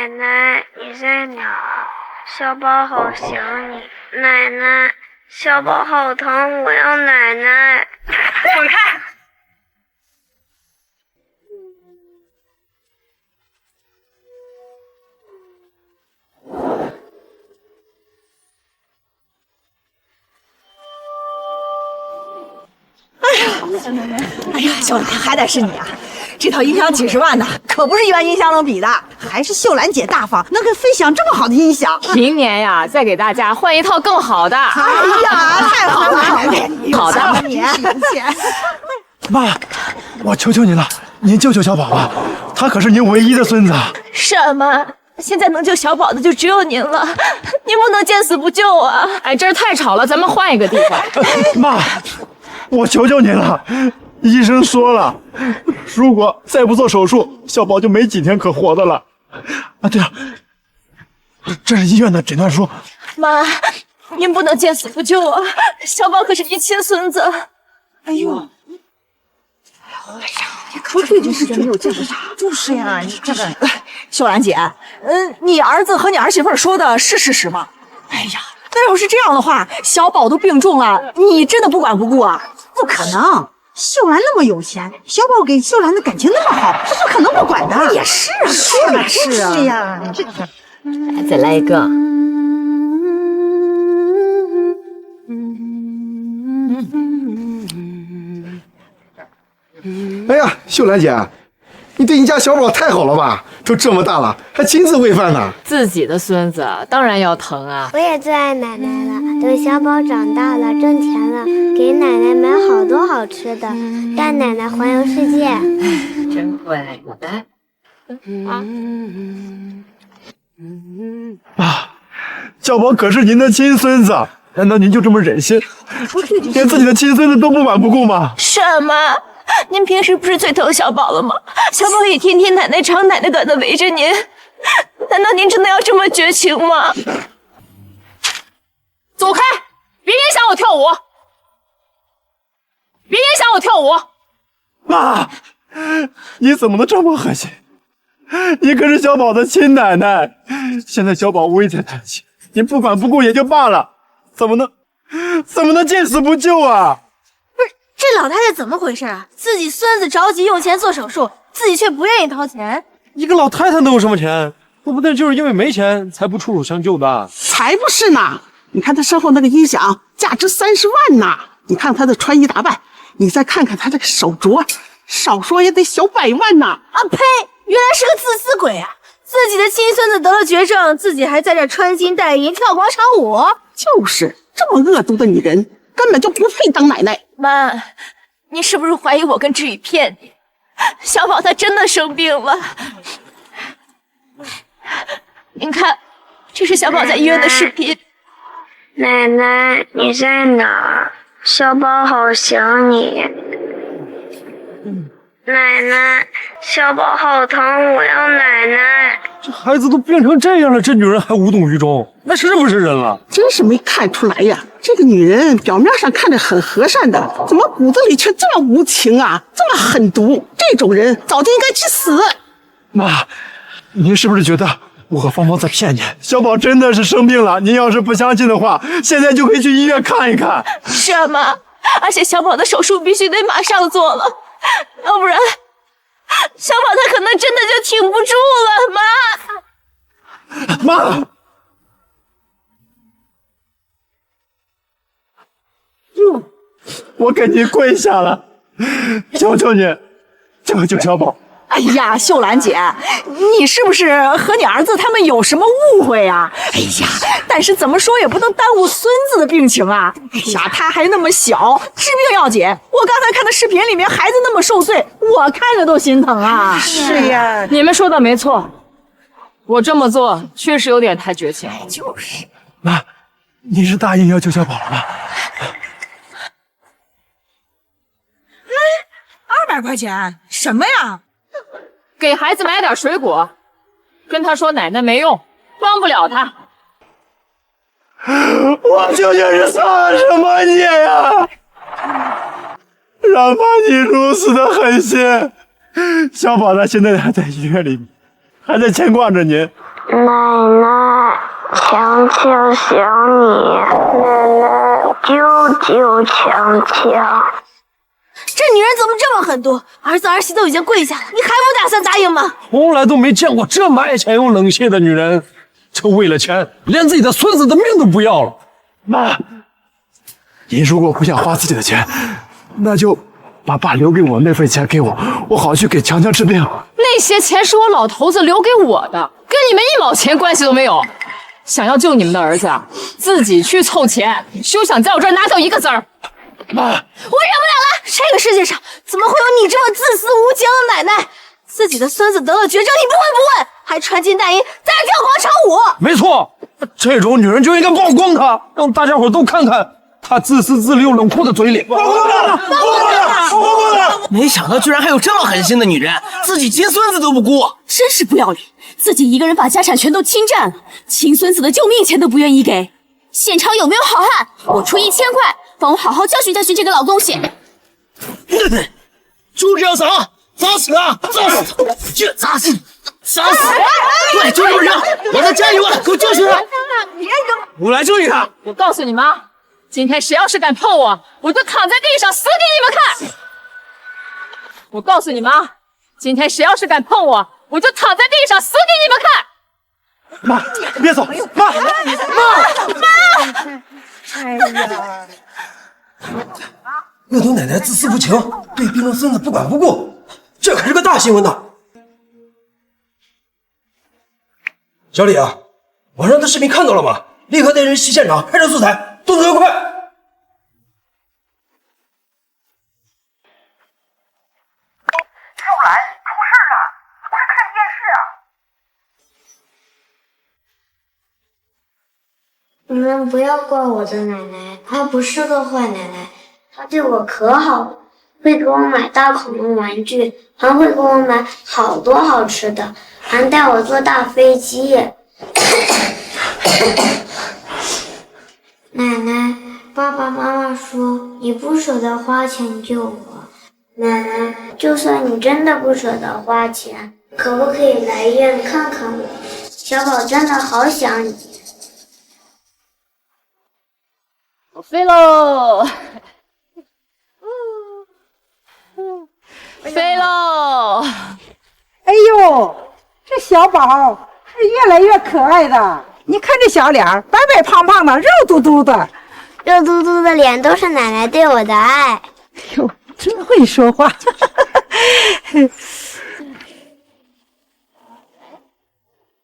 奶奶，你在哪儿？小宝好想你。奶奶，小宝好疼，我要奶奶。滚开！哎呀，秀兰，还得是你啊！这套音响几十万呢，可不是一般音响能比的。还是秀兰姐大方，能给飞翔这么好的音响。明年呀，再给大家换一套更好的。哎呀，太好了！好的，你妈，我求求您了，您救救小宝吧，他可是您唯一的孙子。是吗？现在能救小宝的就只有您了，您不能见死不救啊！哎，这儿太吵了，咱们换一个地方。妈，我求求您了，医生说了，如果再不做手术，小宝就没几天可活的了。啊，对了，这是医院的诊断书。妈，您不能见死不救啊！小宝可是您亲孙子。哎呦，可这件事情没有见过啥。就是呀，你这个，秀兰姐，你儿子和你儿媳妇说的是事实吗？哎呀，那要是这样的话，小宝都病重了，你真的不管不顾啊？不可能，秀兰那么有钱，小宝给秀兰的感情那么好，他不可能不管的。也是啊，是呀，这再来一个。哎呀，秀兰姐，你对你家小宝太好了吧？都这么大了，还亲自喂饭呢。自己的孙子当然要疼啊。我也最爱奶奶了。等小宝长大了，挣钱了，给奶奶买好多好吃的，带奶奶环游世界。真会，来。妈，小宝可是您的亲孙子，难道您就这么忍心，连自己的亲孙子都不管不顾吗？什么？您平时不是最疼小宝了吗？小宝也天天奶奶长奶奶短的围着您，难道您真的要这么绝情吗？走开！别影响我跳舞！别影响我跳舞！妈，你怎么能这么狠心？你可是小宝的亲奶奶，现在小宝危在旦夕，您不管不顾也就罢了，怎么能见死不救啊？这老太太怎么回事啊？自己孙子着急用钱做手术，自己却不愿意掏钱。一个老太太能有什么钱？说不定就是因为没钱才不出手相救的。才不是呢！你看他身后那个音响，价值30万呢。你看他的穿衣打扮，你再看看他这个手镯，少说也得小100万呢。啊呸！原来是个自私鬼啊！自己的亲孙子得了绝症，自己还在这穿金戴银跳广场舞。就是这么恶毒的女人，根本就不配当奶奶。妈，你是不是怀疑我跟志宇骗你？小宝他真的生病了。您看，这是小宝在医院的视频。奶奶，你在哪儿？小宝好想你。奶奶，小宝好疼，我要奶奶。这孩子都病成这样了，这女人还无动于衷，那是不是人了？真是没看出来呀！这个女人表面上看着很和善的，怎么骨子里却这么无情啊，这么狠毒？这种人早就应该去死！妈，您是不是觉得我和芳芳在骗您？小宝真的是生病了，您要是不相信的话，现在就可以去医院看一看。是吗？而且小宝的手术必须得马上做了，要不然小宝他可能真的就挺不住了。妈，我给您跪下了，求求您，救救小宝！哎呀，秀兰姐，你是不是和你儿子他们有什么误会啊？哎呀，但是怎么说也不能耽误孙子的病情啊！哎呀，他还那么小，治病要紧。我刚才看的视频里面，孩子那么受罪，我看着都心疼啊。是呀，你们说的没错，我这么做确实有点太绝情了。就是，妈，你是答应要救小宝了吗200块钱，什么呀？给孩子买点水果，跟他说奶奶没用，帮不了他。我究竟是丧了什么孽呀？让爸你如此的狠心！小宝他现在还在医院里，还在牵挂着您。奶奶，强强想你，奶奶，救救强强。这女人怎么这么狠毒？儿子儿媳都已经跪下了，你还不打算答应吗？从来都没见过这么爱钱又冷血的女人，就为了钱，连自己的孙子的命都不要了。妈，您如果不想花自己的钱，那就把爸留给我那份钱给我，我好去给强强治病。那些钱是我老头子留给我的，跟你们1毛钱关系都没有。想要救你们的儿子啊，自己去凑钱，休想在我这儿拿走1个子儿。妈，我忍不了了！这个世界上怎么会有你这么自私无情的奶奶？自己的孙子得了绝症，你不闻不问，还穿金戴银，在这跳广场舞。没错，这种女人就应该曝光她，让大家伙都看看她自私自利又冷酷的嘴脸。没想到居然还有这么狠心的女人，自己亲孙子都不顾，真是不要脸！自己一个人把家产全都侵占了，亲孙子的救命钱都不愿意给。现场有没有好汉？我出1000块，帮我好好教训教训这个老东西。就这样砸，砸死啊！砸死他！就砸死，砸死！对，就这么着，我再加1万，给我教训他！我来救你他！我告诉你们啊，今天谁要是敢碰我，我就躺在地上死给你们看！我告诉你们啊，今天谁要是敢碰我，我就躺在地上死给你们看！妈，别走！妈，哎呀，恶毒奶奶自私无情，对病重孙子不管不顾，这可是个大新闻呐！小李啊，网上的视频看到了吗？立刻带人去现场拍摄素材，动作要快！出来，出事了！不是看电视啊！你们不要怪我的奶奶，她不是个坏奶奶，她对我可好了，会给我买大恐龙玩具，还会给我买好多好吃的，还带我坐大飞机。奶奶，爸爸妈妈说你不舍得花钱救我。奶奶，就算你真的不舍得花钱，可不可以来医院看看我？小宝真的好想你。我飞喽！飞喽！哎呦，这小宝是越来越可爱的。你看这小脸，白白胖胖的，肉嘟嘟的。肉嘟嘟的脸都是奶奶对我的爱。哟，真会说话。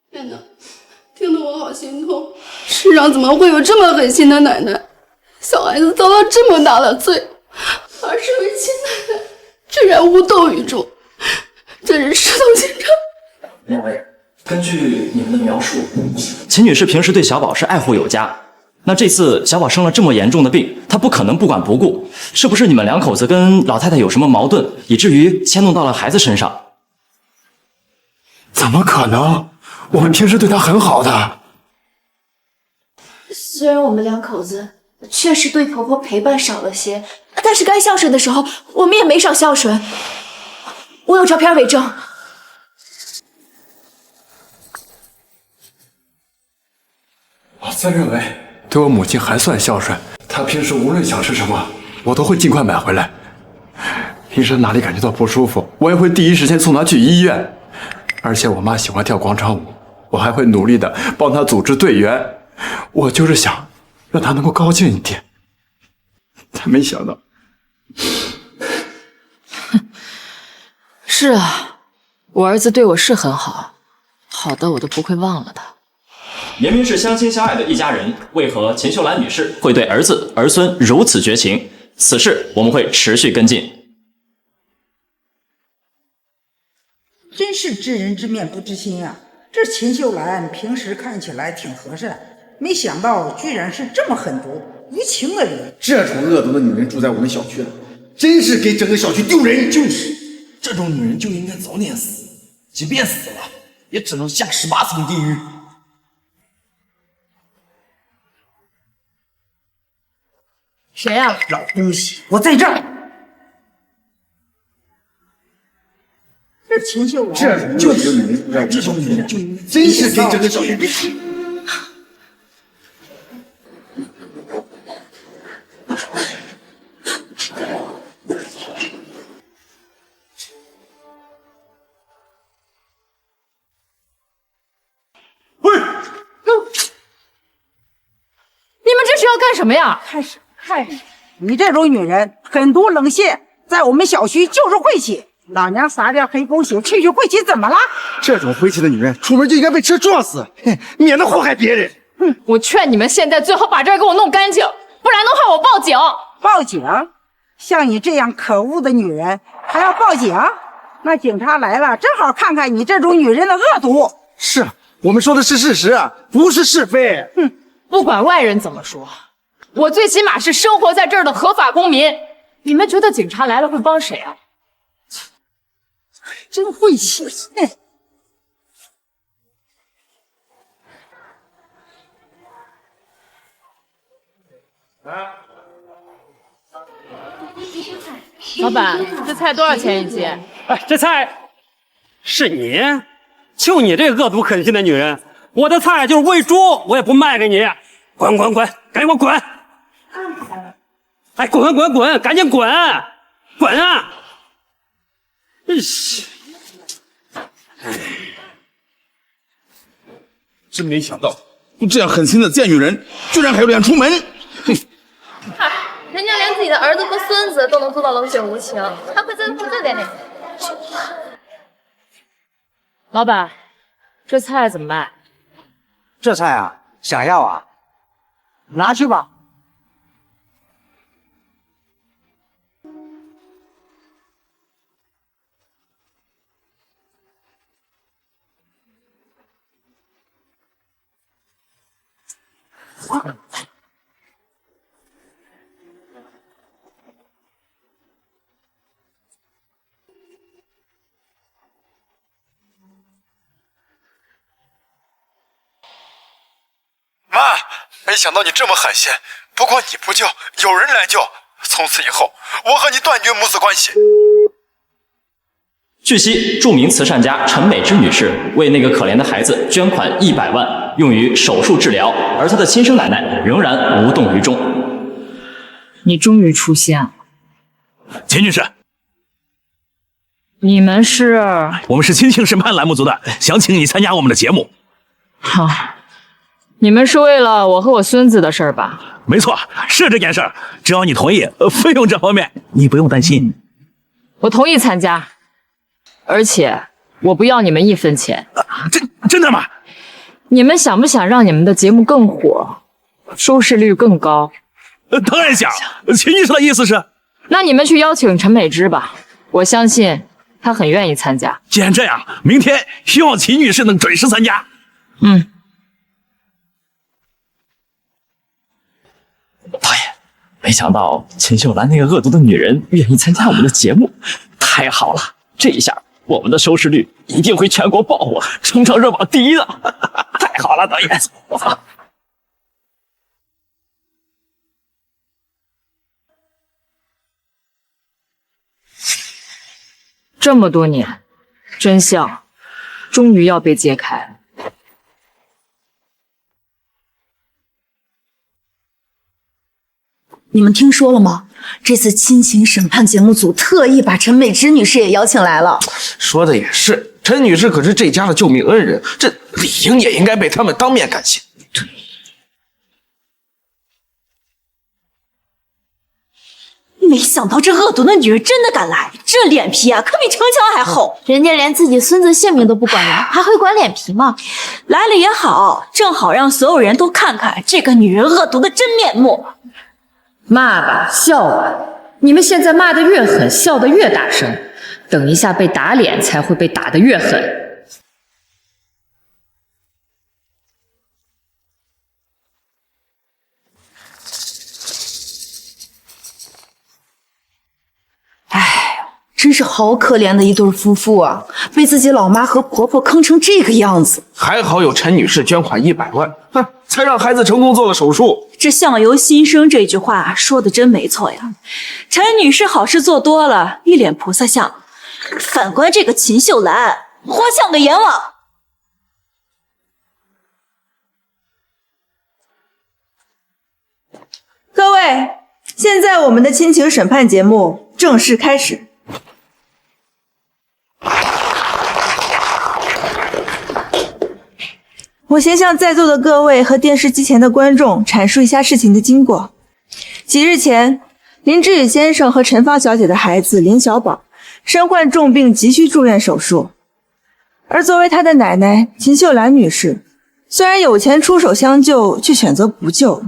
天哪，听得我好心痛。世上怎么会有这么狠心的奶奶？小孩子遭了这么大的罪，而这位亲奶奶居然无动于衷，真是石头心肠。两位，根据你们的描述，秦女士平时对小宝是爱护有加，那这次小宝生了这么严重的病，她不可能不管不顾，是不是你们两口子跟老太太有什么矛盾，以至于牵动到了孩子身上？怎么可能？我们平时对她很好的。虽然我们两口子确实对婆婆陪伴少了些，但是该孝顺的时候，我们也没少孝顺。我有照片为证。我自认为对我母亲还算孝顺，她平时无论想吃什么，我都会尽快买回来。平时哪里感觉到不舒服，我也会第一时间送她去医院。而且我妈喜欢跳广场舞，我还会努力的帮她组织队员。我就是想让她能够高兴一点，但没想到。是啊，我儿子对我是很好，好的我都不会忘了他。明明是相亲相爱的一家人，为何秦秀兰女士会对儿子儿孙如此绝情？此事我们会持续跟进。真是知人知面不知心啊！这秦秀兰平时看起来挺和善，没想到居然是这么狠毒无情的人。这种恶毒的女人住在我们小区了，真是给整个小区丢人。就是，这种女人就应该早点死，即便死了，也只能下18层地狱。谁呀？老东西，我在这儿。这秦秀兰，这就是你让这种女人，真是给这个小女人。你们这是要干什么呀？看你这种女人狠毒冷血，在我们小区就是晦气。老娘撒点黑狗血去晦气怎么了？这种晦气的女人，出门就应该被车撞死，免得祸害别人。我劝你们现在最好把这儿给我弄干净，不然的话我报警。报警？像你这样可恶的女人还要报警？那警察来了，正好看看你这种女人的恶毒。是我们说的是事实，不是是非。不管外人怎么说，我最起码是生活在这儿的合法公民。你们觉得警察来了会帮谁啊？真晦气！老板，这菜多少钱一斤？哎，这菜是你？就你这个恶毒狠心的女人，我的菜就是喂猪，我也不卖给你！滚滚滚，赶紧给我滚！哎，滚滚滚，赶紧滚！滚啊！真没想到，这样狠心的贱女人，居然还有脸出门！哼！嗨，人家连自己的儿子和孙子都能做到冷血无情，还会在乎这点点？老板，这菜怎么卖？这菜啊，想要啊，拿去吧。妈，没想到你这么狠心，不过你不救，有人来救。从此以后，我和你断绝母子关系。据悉，著名慈善家陈美芝女士为那个可怜的孩子捐款100万，用于手术治疗，而她的亲生奶奶仍然无动于衷。你终于出现了，秦女士，你们是？我们是亲情审判栏目组的，想请你参加我们的节目。好，你们是为了我和我孙子的事儿吧？没错，是这件事儿，只要你同意，费用这方面你不用担心。我同意参加，而且我不要你们1分钱。真的吗？你们想不想让你们的节目更火，收视率更高？当然想。秦女士的意思是？那你们去邀请陈美芝吧，我相信她很愿意参加。既然这样，明天希望秦女士能准时参加。导演，没想到秦秀兰那个恶毒的女人愿意参加我们的节目，太好了！这一下我们的收视率一定会全国爆火，冲上热榜第1的！太好了，导演！这么多年，真相终于要被揭开了。你们听说了吗？这次亲情审判节目组特意把陈美芝女士也邀请来了。说的也是，陈女士可是这家的救命恩人，这理应也应该被他们当面感谢。没想到这恶毒的女人真的敢来，这脸皮啊，可比城墙还厚。人家连自己孙子性命都不管了，还会管脸皮吗？来了也好，正好让所有人都看看这个女人恶毒的真面目。骂吧，笑吧，你们现在骂得越狠，笑得越大声，等一下被打脸才会被打得越狠。真是好可怜的一对夫妇啊，被自己老妈和婆婆坑成这个样子。还好有陈女士捐款100万，才让孩子成功做了手术。这相由心生这句话说的真没错呀。陈女士好事做多了，一脸菩萨相，反观这个秦秀兰，活像个阎王。各位，现在我们的亲情审判节目正式开始。我先向在座的各位和电视机前的观众阐述一下事情的经过。几日前，林志宇先生和陈芳小姐的孩子林小宝身患重病，急需住院手术。而作为他的奶奶秦秀兰女士，虽然有钱出手相救，却选择不救。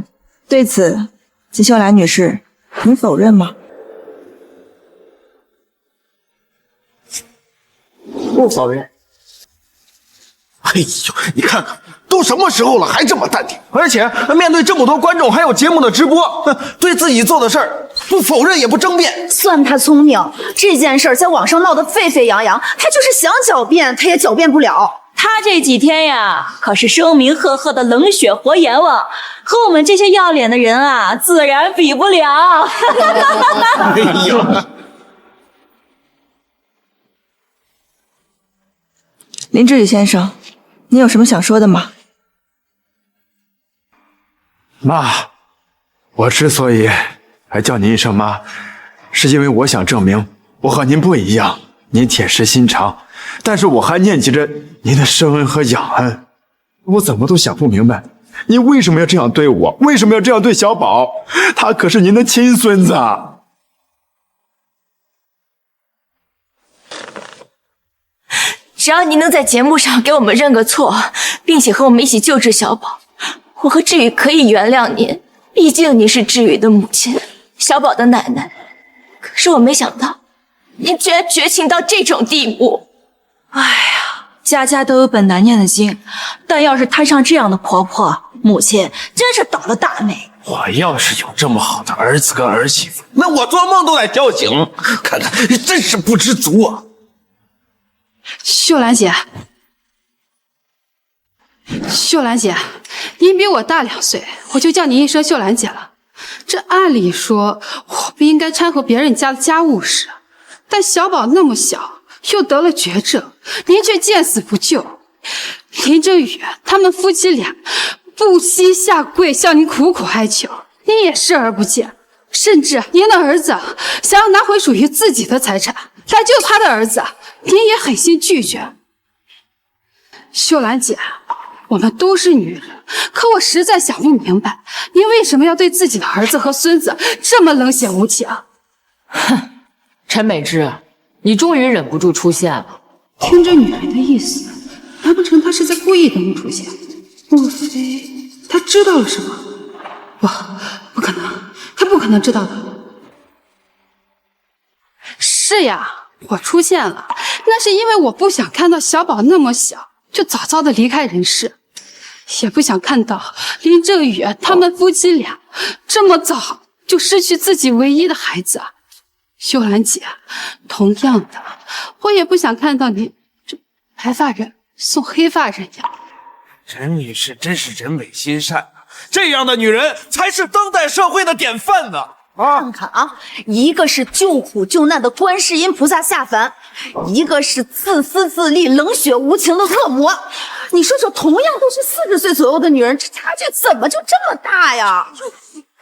对此，秦秀兰女士，您否认吗？不否认。哎呦，你看看，都什么时候了，还这么淡定，而且面对这么多观众，还有节目的直播，对自己做的事儿不否认也不争辩。算他聪明，这件事在网上闹得沸沸扬扬，他就是想狡辩，他也狡辩不了。他这几天呀，可是声名赫赫的冷血活阎王，和我们这些要脸的人啊，自然比不了。哎呦，林志宇先生，你有什么想说的吗？妈，我之所以还叫您一声妈，是因为我想证明我和您不一样，您铁石心肠，但是我还念及着您的深恩和养恩。我怎么都想不明白，您为什么要这样对我？为什么要这样对小宝？他可是您的亲孙子啊！只要你能在节目上给我们认个错，并且和我们一起救治小宝，我和志宇可以原谅您。毕竟您是志宇的母亲，小宝的奶奶。可是我没想到，您居然绝情到这种地步。哎呀，家家都有本难念的经，但要是摊上这样的婆婆，母亲真是倒了大霉。我要是有这么好的儿子跟儿媳妇，那我做梦都得叫醒。看看，真是不知足啊！秀兰姐，秀兰姐，您比我大2岁，我就叫您一声秀兰姐了。这按理说我不应该掺和别人家的家务事，但小宝那么小，又得了绝症，您却见死不救。林正宇他们夫妻俩不惜下跪向您苦苦哀求，您也视而不见。甚至您的儿子想要拿回属于自己的财产来救他的儿子，您也狠心拒绝。秀兰姐，我们都是女人，可我实在想不明白，您为什么要对自己的儿子和孙子这么冷血无情？哼，陈美芝，你终于忍不住出现了。听这女人的意思，难不成她是在故意等我出现？莫非她知道了什么？不可能，她不可能知道的。是呀，我出现了，那是因为我不想看到小宝那么小就早早的离开人世，也不想看到林正宇他们夫妻俩这么早就失去自己唯一的孩子。秀兰姐，同样的，我也不想看到你这白发人送黑发人呀。陈女士真是人美心善啊，这样的女人才是当代社会的典范呢。看看啊，一个是救苦救难的观世音菩萨下凡，一个是自私自利、冷血无情的恶魔。你说说，同样都是40岁左右的女人，这差距怎么就这么大呀？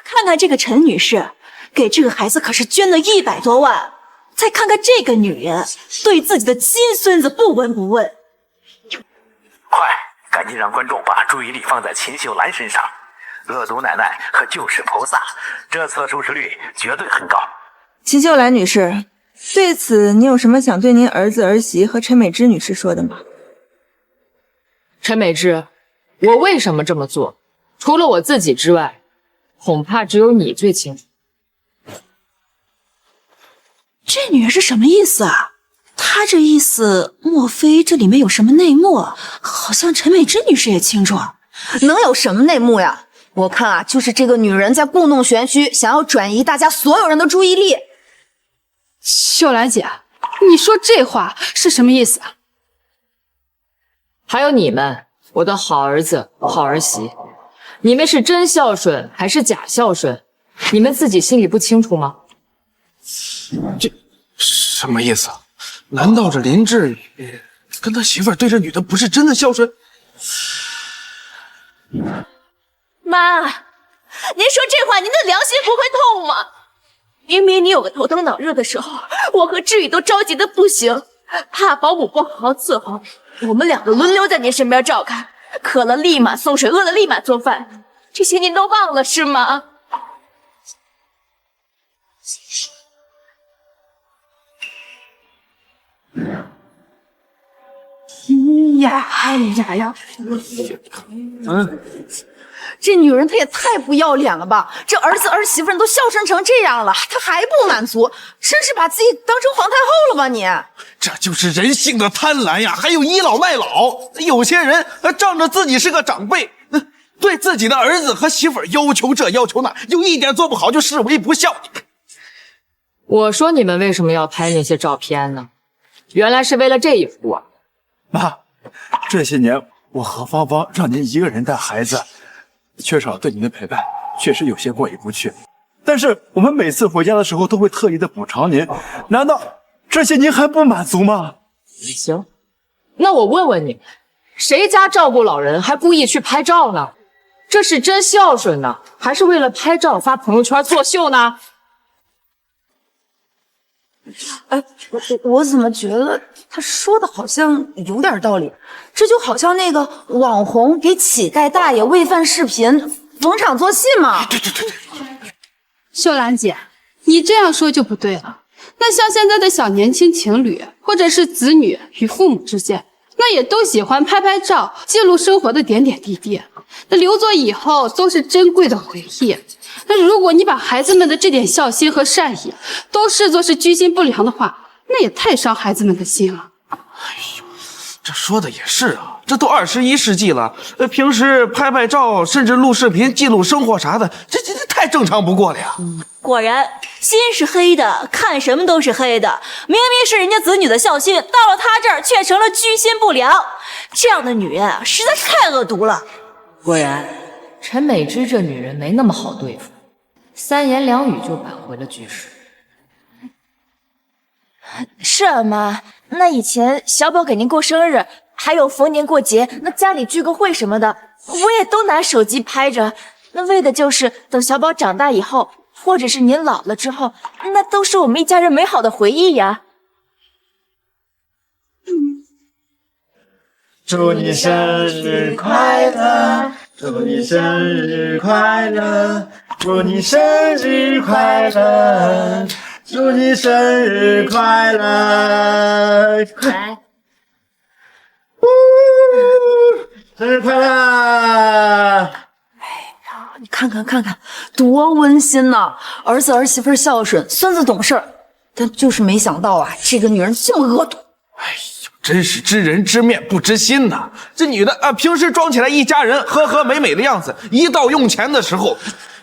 看看这个陈女士，给这个孩子可是捐了100多万。再看看这个女人，对自己的亲孙子不闻不问。快，赶紧让观众把注意力放在秦秀兰身上。恶毒奶奶和救世菩萨，这次收视率绝对很高。秦秀兰女士，对此你有什么想对您儿子儿媳和陈美芝女士说的吗？陈美芝，我为什么这么做？除了我自己之外，恐怕只有你最清楚。这女人是什么意思啊？她这意思，莫非这里面有什么内幕？好像陈美芝女士也清楚。能有什么内幕呀？我看啊，就是这个女人在故弄玄虚，想要转移大家所有人的注意力。秀兰姐，你说这话是什么意思啊？还有你们，我的好儿子、好儿媳，你们是真孝顺还是假孝顺？你们自己心里不清楚吗？这什么意思？难道这林志宇跟他媳妇儿对这女的不是真的孝顺？妈，您说这话，您的良心不会痛吗？明明你有个头疼脑热的时候，我和志宇都着急的不行，怕保姆不好好伺候，我们两个轮流在您身边照看，渴了立马送水，饿了立马做饭，这些您都忘了是吗？呀！这女人她也太不要脸了吧！这儿子儿媳妇都孝顺成这样了，她还不满足，真是把自己当成皇太后了吧你！这就是人性的贪婪呀！还有倚老卖老，有些人仗着自己是个长辈，对自己的儿子和媳妇要求这要求那，有一点做不好就视为不孝。我说你们为什么要拍那些照片呢？原来是为了这一幅啊！妈，这些年我和芳芳让您一个人带孩子，缺少对您的陪伴，确实有些过意不去。但是我们每次回家的时候都会特意的补偿您，难道这些您还不满足吗？行，那我问问你们，谁家照顾老人还故意去拍照呢？这是真孝顺呢，还是为了拍照发朋友圈作秀呢？哎，我怎么觉得他说的好像有点道理？这就好像那个网红给乞丐大爷喂饭视频逢场作戏嘛。对，秀兰姐，你这样说就不对了。那像现在的小年轻情侣，或者是子女与父母之间，那也都喜欢拍拍照，记录生活的点点滴滴，那留作以后都是珍贵的回忆。那如果你把孩子们的这点孝心和善意都视作是居心不良的话，那也太伤孩子们的心了。哎呦，这说的也是啊，这都21世纪了，平时拍拍照，甚至录视频记录生活啥的，这太正常不过了呀。果然，心是黑的，看什么都是黑的。明明是人家子女的孝心，到了他这儿却成了居心不良。这样的女人啊，实在是太恶毒了。果然，陈美芝这女人没那么好对付，3言2语就扳回了局势。是啊，妈，那以前小宝给您过生日，还有逢年过节，那家里聚个会什么的，我也都拿手机拍着，那为的就是等小宝长大以后，或者是您老了之后，那都是我们一家人美好的回忆呀。祝你生日快乐，祝你生日快乐，祝你生日快乐，祝你生日快乐！来，生日快乐！你看看，多温馨呐！儿子儿媳妇孝顺，孙子懂事，但就是没想到啊，这个女人这么恶毒。真是知人知面不知心呐！这女的啊，平时装起来一家人和和美美的样子，一到用钱的时候，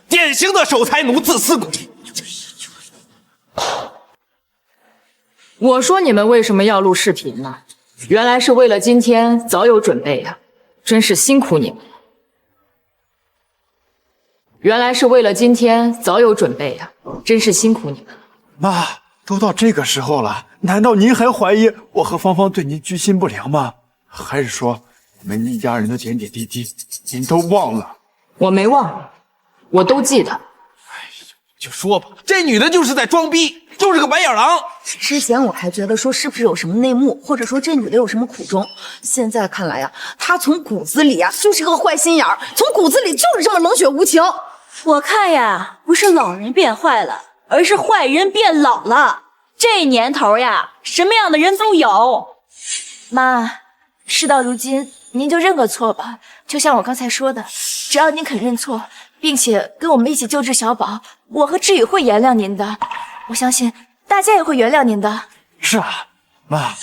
典型的守财奴、自私鬼。我说你们为什么要录视频呢？原来是为了今天早有准备呀，真是辛苦你们了。原来是为了今天早有准备呀，真是辛苦你们了。妈，都到这个时候了，难道您还怀疑我和芳芳对您居心不良吗？还是说我们一家人的点点滴滴您都忘了？我没忘，我都记得。就说吧，这女的就是在装逼，就是个白眼狼。之前我还觉得说是不是有什么内幕，或者说这女的有什么苦衷，现在看来呀，她从骨子里呀就是个坏心眼儿，从骨子里就是这么冷血无情。我看呀，不是老人变坏了，而是坏人变老了。这年头呀，什么样的人都有。妈，事到如今，您就认个错吧。就像我刚才说的，只要您肯认错，并且跟我们一起救治小宝，我和志宇会原谅您的。我相信大家也会原谅您的。是啊，妈，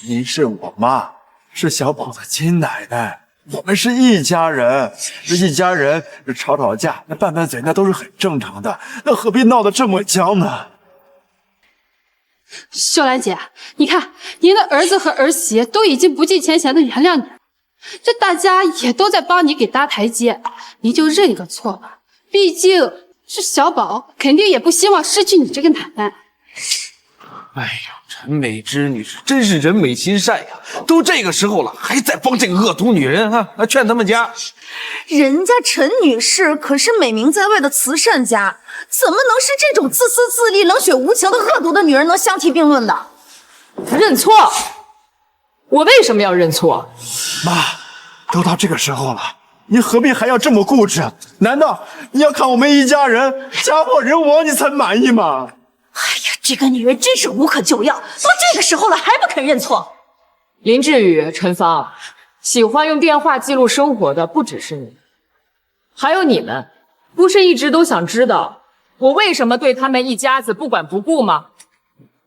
您是我妈，是小宝的亲奶奶，我们是一家人，一家人吵吵架，那拌拌嘴那都是很正常的，那何必闹得这么僵呢？秀兰姐，你看您的儿子和儿媳都已经不计前嫌的原谅你，这大家也都在帮你给搭台阶，您就认个错吧。毕竟是小宝，肯定也不希望失去你这个奶奶。哎呀，陈美芝女士真是人美心善呀！都这个时候了，还在帮这个恶毒女人啊！劝他们家，人家陈女士可是美名在外的慈善家，怎么能是这种自私自利、冷血无情的恶毒的女人能相提并论的？认错？我为什么要认错？妈，都到这个时候了，你何必还要这么固执？难道你要看我们一家人家破人亡你才满意吗？哎呀，这个女人真是无可救药，都这个时候了还不肯认错。林志宇、陈芳，喜欢用电话记录生活的不只是你，还有你们，不是一直都想知道我为什么对他们一家子不管不顾吗？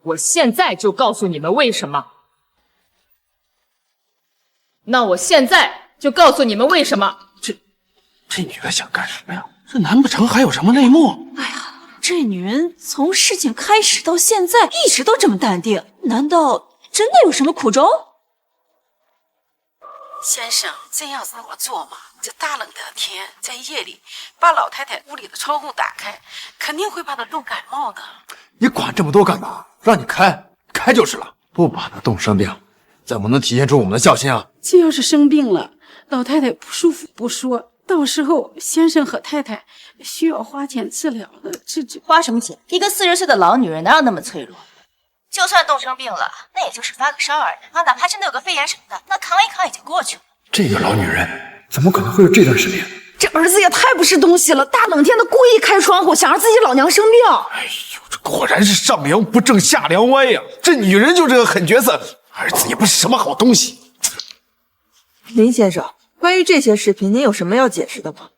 我现在就告诉你们为什么。那我现在就告诉你们为什么。这女的想干什么呀？这难不成还有什么内幕？哎呀，这女人从事情开始到现在一直都这么淡定，难道真的有什么苦衷？先生，真要是我做嘛，这大冷的天，在夜里把老太太屋里的窗户打开，肯定会把她冻感冒的。你管这么多干嘛？让你开就是了，不把她冻生病，怎么能体现出我们的孝心啊？这要是生病了，老太太不舒服不说，到时候先生和太太需要花钱治疗的，花什么钱？一个40岁的老女人哪有那么脆弱？就算冻生病了，那也就是发个烧而已啊，哪怕真的有个肺炎什么的，那扛一扛也就过去了。这个老女人怎么可能会有这段视频？这儿子也太不是东西了，大冷天的故意开窗户，想让自己老娘生病。哎呦，这果然是上梁不正下梁歪呀！这女人就这个狠角色，儿子也不是什么好东西。林先生，关于这些视频，您有什么要解释的吗？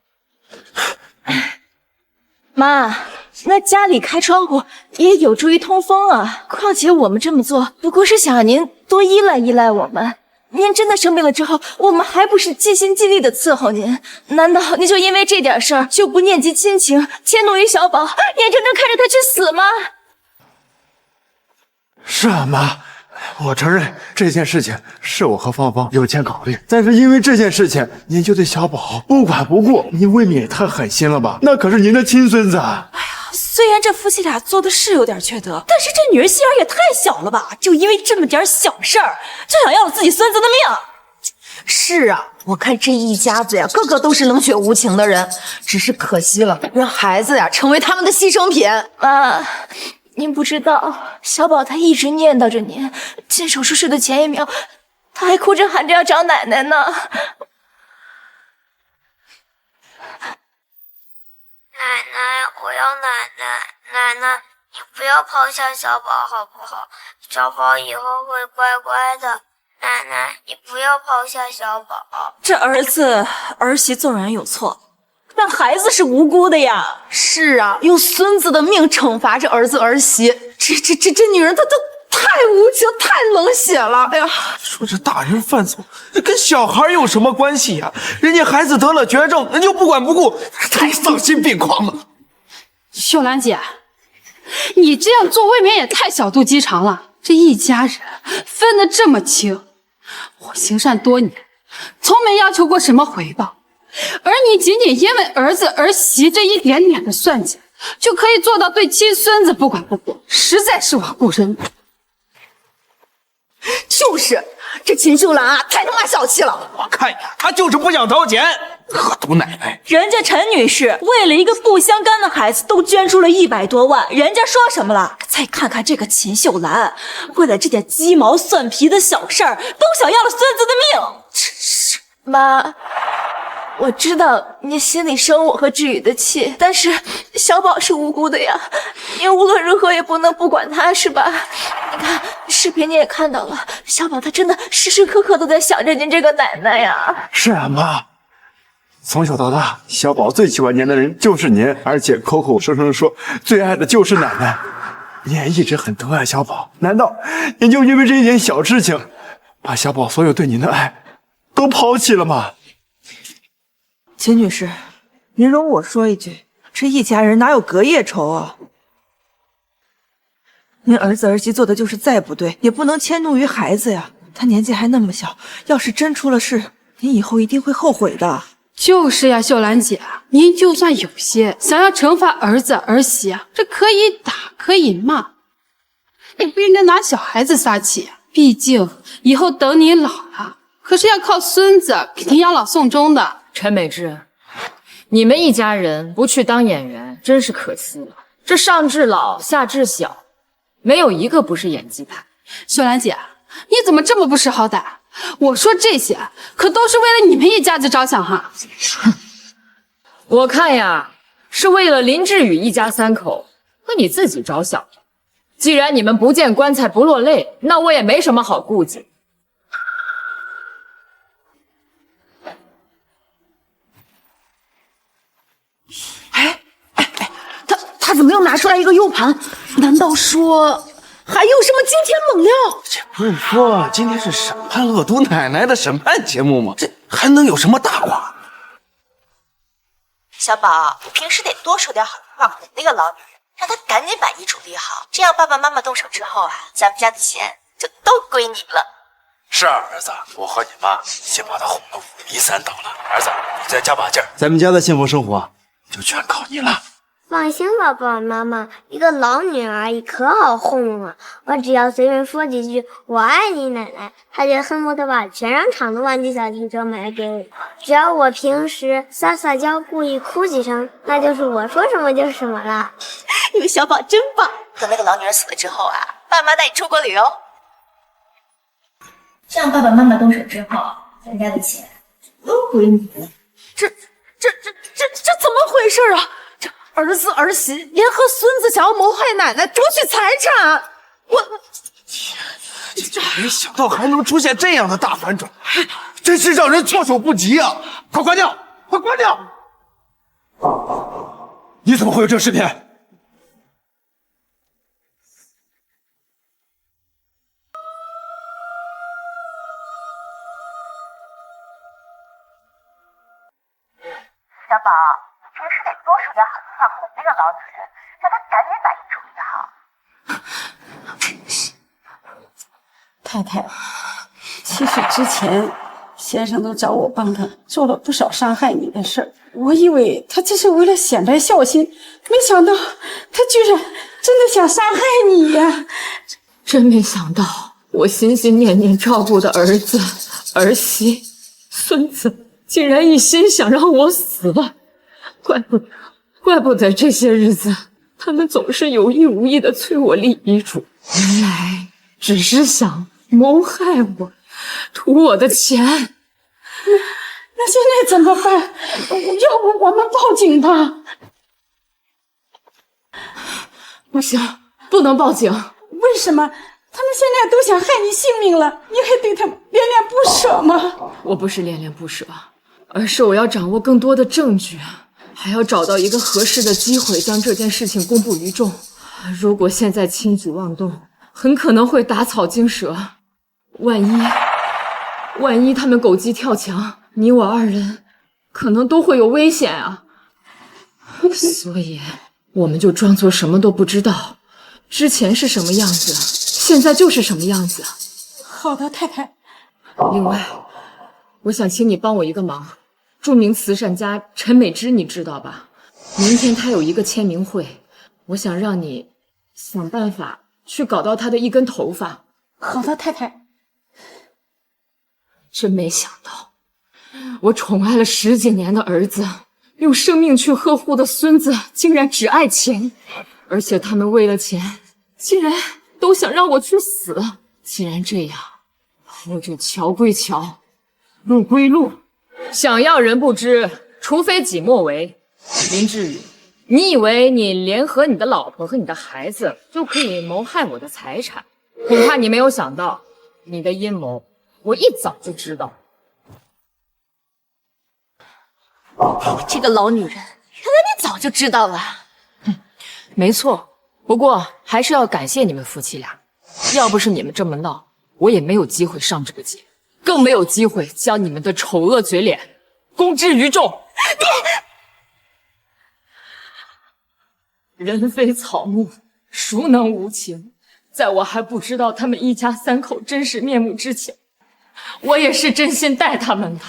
妈，那家里开窗户也有助于通风啊。况且我们这么做，不过是想让您多依赖我们。您真的生病了之后，我们还不是尽心尽力的伺候您？难道您就因为这点事儿就不念及亲情，迁怒于小宝，眼睁睁看着他去死吗？是啊，妈，我承认这件事情是我和芳芳有欠考虑，但是因为这件事情，您就对小宝不管不顾，您未免也太狠心了吧？那可是您的亲孙子啊！哎呀，虽然这夫妻俩做的是有点缺德，但是这女人心眼也太小了吧？就因为这么点小事儿，就想要了自己孙子的命。是啊，我看这一家子呀，个个都是冷血无情的人，只是可惜了，让孩子呀成为他们的牺牲品。妈，您不知道，小宝他一直念叨着您。进手术室的前一秒，他还哭着喊着要找奶奶呢。奶奶，我要奶奶！奶奶，你不要抛下小宝好不好？小宝以后会乖乖的。奶奶，你不要抛下小宝。这儿子儿媳纵然有错，但孩子是无辜的呀。是啊，用孙子的命惩罚这儿子儿媳，这女人她太无情，太冷血了。哎呀，说这大人犯错，这跟小孩有什么关系呀？人家孩子得了绝症，人就不管不顾，太丧心病狂了。秀兰姐，你这样做未免也太小肚鸡肠了。这一家人分得这么清，我行善多年，从没要求过什么回报，而你仅仅因为儿子儿媳这一点点的算计，就可以做到对亲孙子不管不顾，实在是罔顾人。就是这秦秀兰啊，太他妈小气了！我看呀，她就是不想掏钱，恶毒奶奶！人家陈女士为了一个不相干的孩子，都捐出了100多万，人家说什么了？再看看这个秦秀兰，为了这点鸡毛蒜皮的小事儿，都想要了孙子的命。真是妈，我知道你心里生我和志宇的气，但是小宝是无辜的呀，您无论如何也不能不管他，是吧？你看视频你也看到了，小宝他真的时时刻刻都在想着您这个奶奶呀。是啊，妈，从小到大，小宝最喜欢您的人就是您，而且口口声声说最爱的就是奶奶。您也一直很疼爱小宝，难道您就因为这一点小事情，把小宝所有对您的爱都抛弃了吗？秦女士，您容我说一句，这一家人哪有隔夜仇啊？您儿子儿媳做的就是再不对，也不能迁怒于孩子呀。他年纪还那么小，要是真出了事，您以后一定会后悔的。就是呀，秀兰姐，您就算有些想要惩罚儿子儿媳啊，这可以打可以骂，被人家拿小孩子撒气。毕竟以后等你老了，可是要靠孙子给你养老送终的。陈美芝，你们一家人不去当演员，真是可惜了。这上至老，下至小，没有一个不是演技派。秀兰姐，你怎么这么不识好歹？我说这些可都是为了你们一家子着想哈。我看呀，是为了林志宇一家三口和你自己着想。既然你们不见棺材不落泪，那我也没什么好顾忌。他怎么又拿出来一个 U 盘？难道说还有什么惊天猛料？这不是说今天是审判恶毒奶奶的审判节目吗？这还能有什么大话？小宝，你平时得多说点好话哄那个老女人，让她赶紧把遗嘱立好，这样爸爸妈妈动手之后啊，咱们家的钱就都归你了。是啊，儿子，我和你妈先把她哄得5迷3倒了。儿子，你再加把劲儿，咱们家的幸福生活就全靠你了。放心吧，爸爸妈妈，一个老女人而已，可好哄了。我只要随便说几句“我爱你，奶奶”，她就恨不得把全商场的玩具小汽车买给我。只要我平时撒撒娇，故意哭几声，那就是我说什么就是什么了。你们小宝真棒！等那个老女人死了之后啊，爸妈带你出国旅游，这样爸爸妈妈动手之后，咱家的钱都归你了。这怎么回事啊？这儿子儿媳联合孙子想要谋害奶奶，夺取财产，这没想到还能出现这样的大反转，真是让人措手不及啊！快关掉，快关掉！你怎么会有这视频？小宝，平时得多说点好话哄那个老女人，让她赶紧把遗嘱立好。太太，其实之前先生都找我帮他做了不少伤害你的事儿，我以为他这是为了显摆孝心，没想到他居然真的想伤害你呀！真没想到，我心心念念照顾的儿子、儿媳、孙子，竟然一心想让我死了。怪不得这些日子他们总是有意无意的催我立遗嘱，原来只是想谋害我，图我的钱。那现在怎么办？要不我们报警吧？不行，不能报警。为什么？他们现在都想害你性命了，你还对他们恋恋不舍吗？我不是恋恋不舍，而是我要掌握更多的证据，还要找到一个合适的机会将这件事情公布于众。如果现在轻举妄动，很可能会打草惊蛇。万一他们狗急跳墙，你我二人可能都会有危险啊。所以我们就装作什么都不知道，之前是什么样子，现在就是什么样子。好的，太太。另外，我想请你帮我一个忙。著名慈善家陈美芝你知道吧？明天她有一个签名会，我想让你想办法去搞到她的一根头发。好的，太太。真没想到，我宠爱了10几年的儿子，用生命去呵护的孙子，竟然只爱钱，而且他们为了钱，竟然都想让我去死。既然这样，我就桥归桥，路归路。想要人不知，除非己莫为。林志宇，你以为你联合你的老婆和你的孩子就可以谋害我的财产？恐怕你没有想到，你的阴谋我一早就知道。这个老女人，原来你早就知道了。没错，不过还是要感谢你们夫妻俩，要不是你们这么闹，我也没有机会上这个节，更没有机会将你们的丑恶嘴脸公之于众。人非草木，孰能无情？在我还不知道他们一家三口真实面目之前，我也是真心待他们的。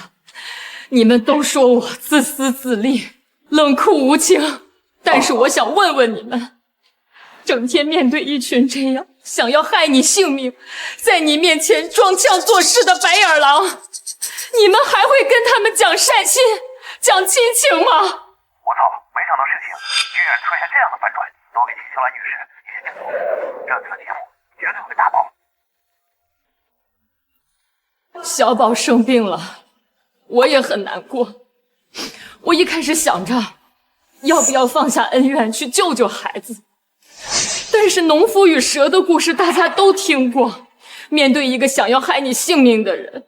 你们都说我自私自利、冷酷无情，但是我想问问你们，整天面对一群这样想要害你性命，在你面前装腔作势的白眼狼，你们还会跟他们讲善心、讲亲情吗？我操！没想到事情居然出现这样的反转，都给秦秀兰女士一些镜头，这次节目绝对会大爆。小宝生病了，我也很难过。我一开始想着，要不要放下恩怨去救救孩子。但是农夫与蛇的故事大家都听过，面对一个想要害你性命的人，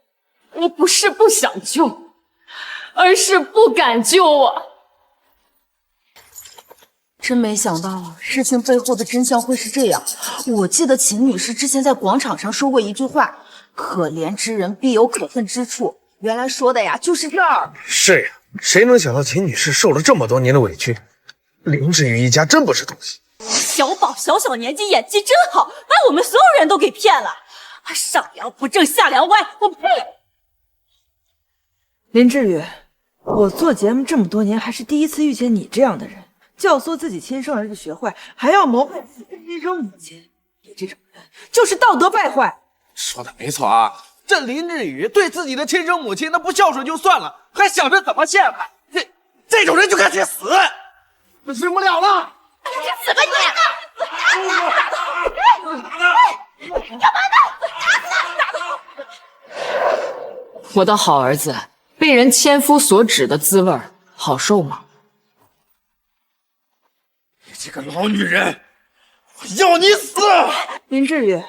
我不是不想救，而是不敢救啊！真没想到事情背后的真相会是这样。我记得秦女士之前在广场上说过一句话：“可怜之人必有可恨之处。”原来说的呀就是这儿。是呀，谁能想到秦女士受了这么多年的委屈？林志宇一家真不是东西。小宝小年纪演技真好，把我们所有人都给骗了。上梁不正下梁歪，我呸！林志宇，我做节目这么多年，还是第一次遇见你这样的人，教唆自己亲生儿子学坏，还要谋害自己的亲生母亲。你这种人就是道德败坏。说的没错啊，这林志宇对自己的亲生母亲那不孝顺就算了，还想着怎么陷害，这种人就该去死！忍不了了！死吧你！干嘛呢？我的好儿子被人千夫所指的滋味好受吗？这个老女人，我要你死！林志宇，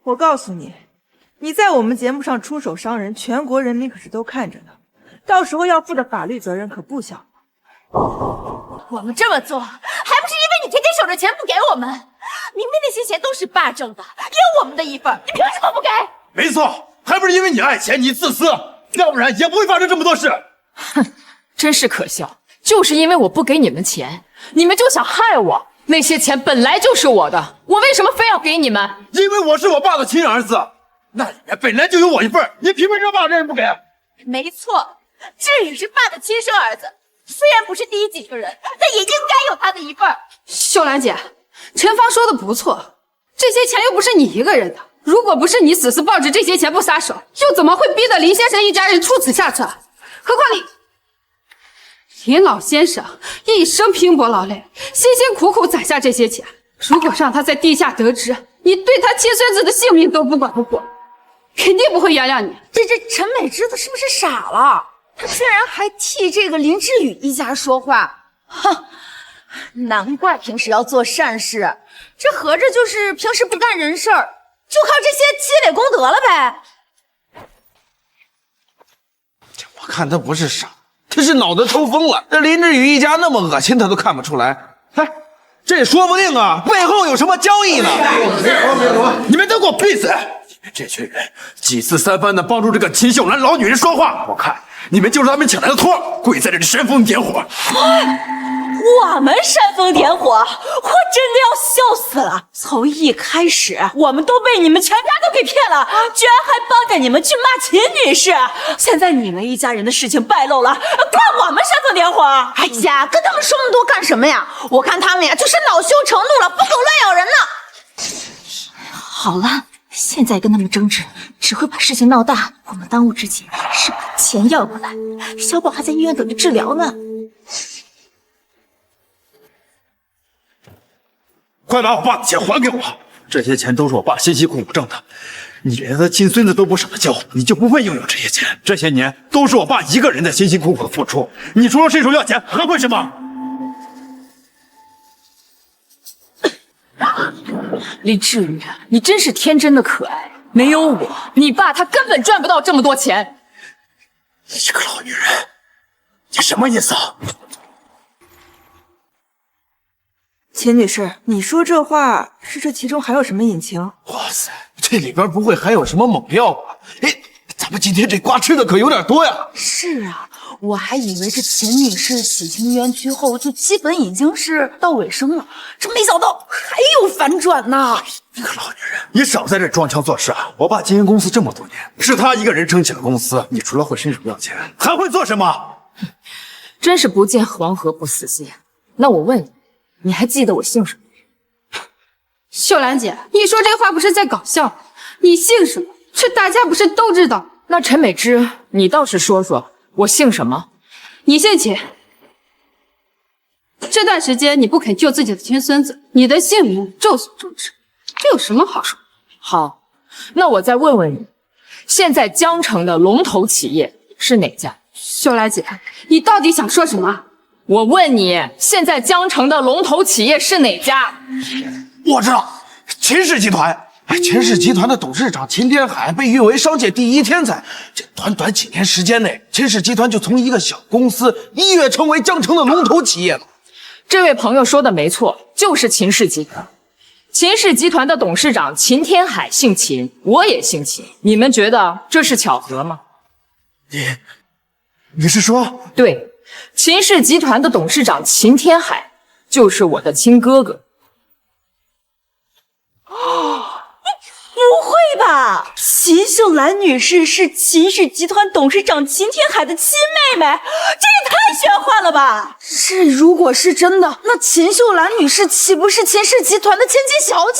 我告诉你，你在我们节目上出手伤人，全国人民可是都看着呢，到时候要负的法律责任可不小。我们这么做，还不是因为你天天守着钱不给我们？明明那些钱都是爸挣的，也有我们的一份，你凭什么不给？没错，还不是因为你爱钱，你自私，要不然也不会发生这么多事。哼，真是可笑，就是因为我不给你们钱，你们就想害我。那些钱本来就是我的，我为什么非要给你们？因为我是我爸的亲儿子，那里面本来就有我一份，你凭什么把这人不给？没错，志宇是爸的亲生儿子。虽然不是第一几个人，但也应该有他的一份。秀兰姐，陈芳说的不错，这些钱又不是你一个人的，如果不是你死死抱着这些钱不撒手，又怎么会逼得林先生一家人出此下策？何况林老先生一生拼搏劳累，辛辛苦苦攒下这些钱，如果让他在地下得知你对他亲孙子的性命都不管不顾，肯定不会原谅你。这陈美芝她是不是傻了？他居然还替这个林志宇一家说话，哼！难怪平时要做善事，这合着就是平时不干人事儿，就靠这些积累功德了呗。我看他不是傻，他是脑子抽风了。这林志宇一家那么恶心，他都看不出来。哎，这说不定啊，背后有什么交易呢？你们都给我闭嘴！你们这群人几次三番的帮助这个秦秀兰老女人说话，我看你们就是他们请来的托，跪在这里煽风点火。我们煽风点火，我真的要笑死了。从一开始，我们都被你们全家都给骗了，居然还帮着你们去骂秦女士。现在你们一家人的事情败露了，怪我们煽风点火。哎呀，跟他们说那么多干什么呀？我看他们呀就是恼羞成怒了，不狗乱咬人呢。好了，现在跟他们争执，只会把事情闹大。我们当务之急是把钱要过来。小宝还在医院等着治疗呢。快把我爸的钱还给我！这些钱都是我爸辛辛苦苦挣的，你连他亲孙子都不舍得教，你就不配拥有这些钱。这些年都是我爸一个人在辛辛苦苦的付出，你除了伸手要钱还会什么？林志宇，你真是天真的可爱。没有我，你爸他根本赚不到这么多钱。你这个老女人，你什么意思啊？秦女士，你说这话是这其中还有什么隐情？哇塞，这里边不会还有什么猛料吧？哎，咱们今天这瓜吃的可有点多呀。是啊，我还以为这秦女士洗清冤屈后就基本已经是到尾声了，这没想到还有反转呢。你个老女人，你少在这装腔作势啊！我爸经营公司这么多年，是他一个人撑起了公司，你除了会伸手要钱，还会做什么？真是不见黄河不死心。那我问你，你还记得我姓什么？秀兰姐，你说这话不是在搞笑？你姓什么？这大家不是都知道？那陈美芝，你倒是说说，我姓什么？你姓秦。这段时间你不肯救自己的亲孙子，你的性命众所周知，这有什么好说？好，那我再问问你，现在江城的龙头企业是哪家？秀兰姐，你到底想说什么？我问你，现在江城的龙头企业是哪家？我知道，秦氏集团。秦氏集团的董事长秦天海被誉为商界第一天才。这短短几年时间内，秦氏集团就从一个小公司一跃成为江城的龙头企业了。这位朋友说的没错，就是秦氏集团。秦氏集团的董事长秦天海姓秦，我也姓秦。你们觉得这是巧合吗？你是说？对，秦氏集团的董事长秦天海就是我的亲哥哥。不会吧？秦秀兰女士是秦氏集团董事长秦天海的亲妹妹，这也太玄幻了吧！这如果是真的，那秦秀兰女士岂不是秦氏集团的千金小姐？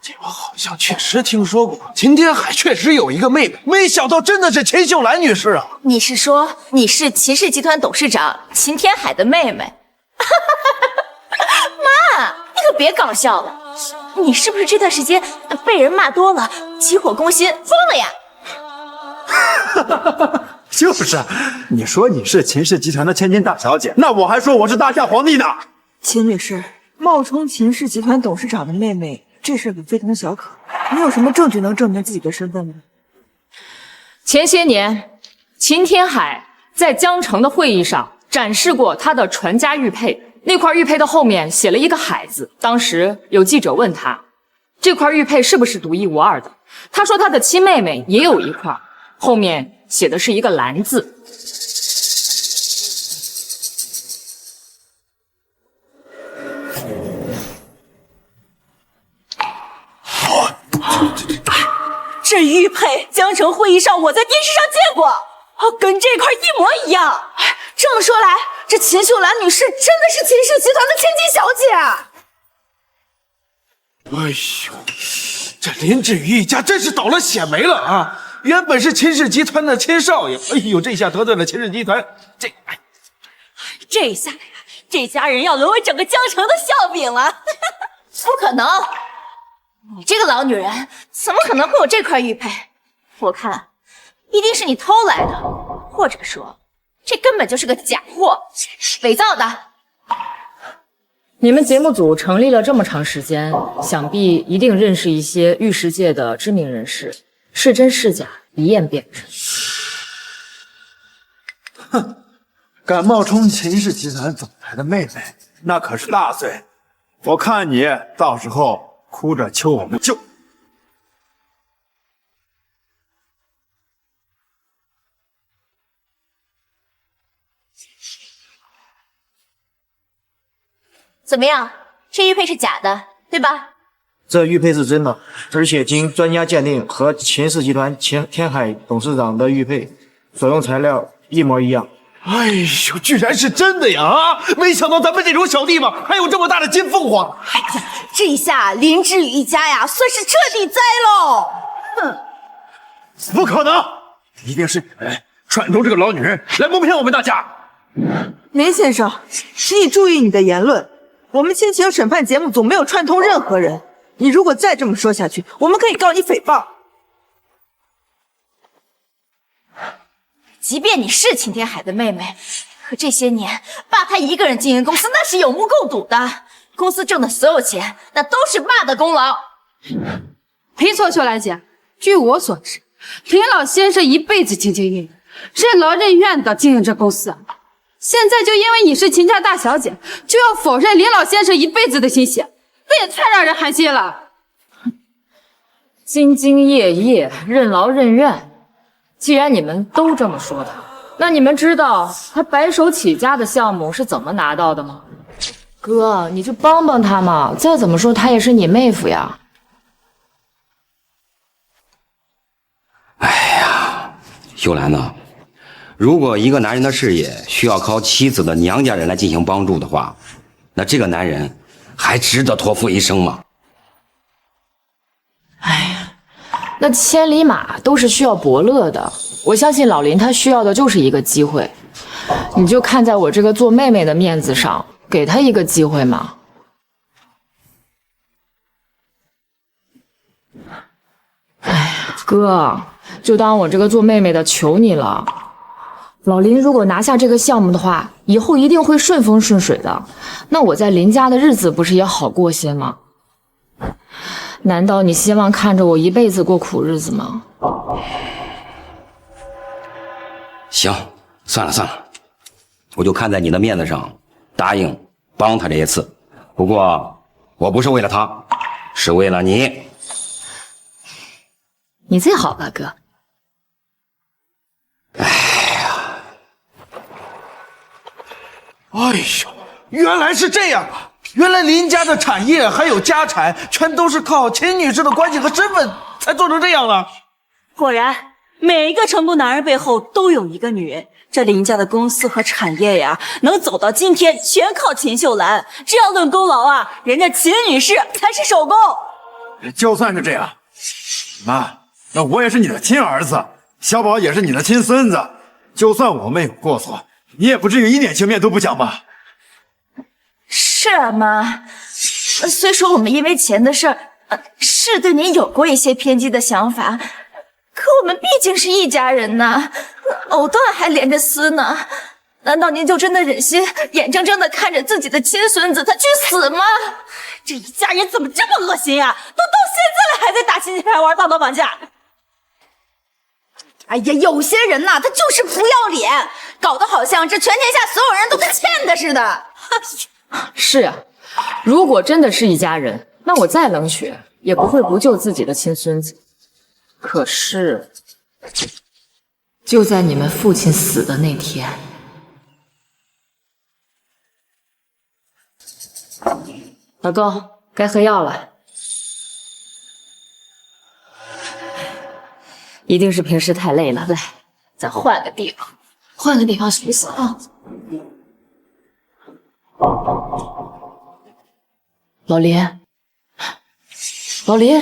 这我好像确实听说过，秦天海确实有一个妹妹，没想到真的是秦秀兰女士啊！你是说你是秦氏集团董事长秦天海的妹妹？妈，你可别搞笑了。你是不是这段时间被人骂多了，急火攻心，疯了呀？就是，你说你是秦氏集团的千金大小姐，那我还说我是大夏皇帝呢。秦女士冒充秦氏集团董事长的妹妹，这事可非同小可。你有什么证据能证明自己的身份吗？前些年，秦天海在江城的会议上展示过他的传家玉佩。那块玉佩的后面写了一个海字，当时有记者问他，这块玉佩是不是独一无二的？他说他的亲妹妹也有一块，后面写的是一个蓝字。这玉佩，江城会议上我在电视上见过，跟这块一模一样。这么说来，这秦秀兰女士真的是秦氏集团的千金小姐。哎呦，这林志宇一家真是倒了血霉了啊！原本是秦氏集团的秦少爷，哎呦，这下得罪了秦氏集团，这下呀，这家人要沦为整个江城的笑柄了。不可能，你这个老女人怎么可能会有这块玉佩？我看一定是你偷来的，或者说这根本就是个假货，伪造的。你们节目组成立了这么长时间，想必一定认识一些玉石界的知名人士，是真是假一验便知。哼，敢冒充秦氏集团总裁的妹妹，那可是大罪。我看你到时候哭着求我们救。怎么样？这玉佩是假的，对吧？这玉佩是真的，而且经专家鉴定，和秦氏集团秦天海董事长的玉佩所用材料一模一样。哎呦，居然是真的呀！啊，没想到咱们这种小地方还有这么大的金凤凰。哎呀，这下林志宇一家呀，算是彻底栽喽！哼，不可能，一定是你们串通这个老女人来蒙骗我们大家。林先生，请你注意你的言论。我们亲情审判节目组没有串通任何人，你如果再这么说下去，我们可以告你诽谤。即便你是秦天海的妹妹，可这些年爸他一个人经营公司，那是有目共睹的。公司挣的所有钱，那都是爸的功劳。没错，秀兰姐，据我所知，林老先生一辈子兢兢业业，任劳任怨的经营这公司。现在就因为你是秦家大小姐，就要否认林老先生一辈子的心血，这也太让人寒心了。兢兢业业，任劳任怨。既然你们都这么说他，那你们知道他白手起家的项目是怎么拿到的吗？哥，你就帮帮他嘛，再怎么说他也是你妹夫呀。哎呀，秀兰呐，如果一个男人的事业需要靠妻子的娘家人来进行帮助的话，那这个男人还值得托付一生吗？那千里马都是需要伯乐的，我相信老林他需要的就是一个机会。你就看在我这个做妹妹的面子上，给他一个机会嘛。哎呀，哥，就当我这个做妹妹的求你了。老林如果拿下这个项目的话，以后一定会顺风顺水的。那我在林家的日子不是也好过些吗？难道你希望看着我一辈子过苦日子吗？行，算了算了，我就看在你的面子上，答应帮他这一次。不过我不是为了他，是为了你。你最好了，哥。哎呦，原来是这样啊！原来林家的产业还有家产，全都是靠秦女士的关系和身份才做成这样了。果然，每一个成功男人背后都有一个女人。这林家的公司和产业呀，能走到今天，全靠秦秀兰。这要论功劳啊，人家秦女士才是首功。就算是这样，妈，那我也是你的亲儿子，小宝也是你的亲孙子。就算我们有过错，你也不至于一点情面都不讲吧？是啊，妈。虽说我们因为钱的事儿，是对您有过一些偏激的想法，可我们毕竟是一家人呐，藕断还连着丝呢。难道您就真的忍心眼睁睁的看着自己的亲孙子他去死吗？这一家人怎么这么恶心啊？都到现在了还在打亲戚牌玩道德绑架。哎呀，有些人呐，他就是不要脸，搞得好像这全天下所有人都跟欠他似的。是啊，如果真的是一家人，那我再冷血也不会不救自己的亲孙子。可是，就在你们父亲死的那天，老公，该喝药了。一定是平时太累了，来，咱换个地方，换个地方休息啊。老林，老林，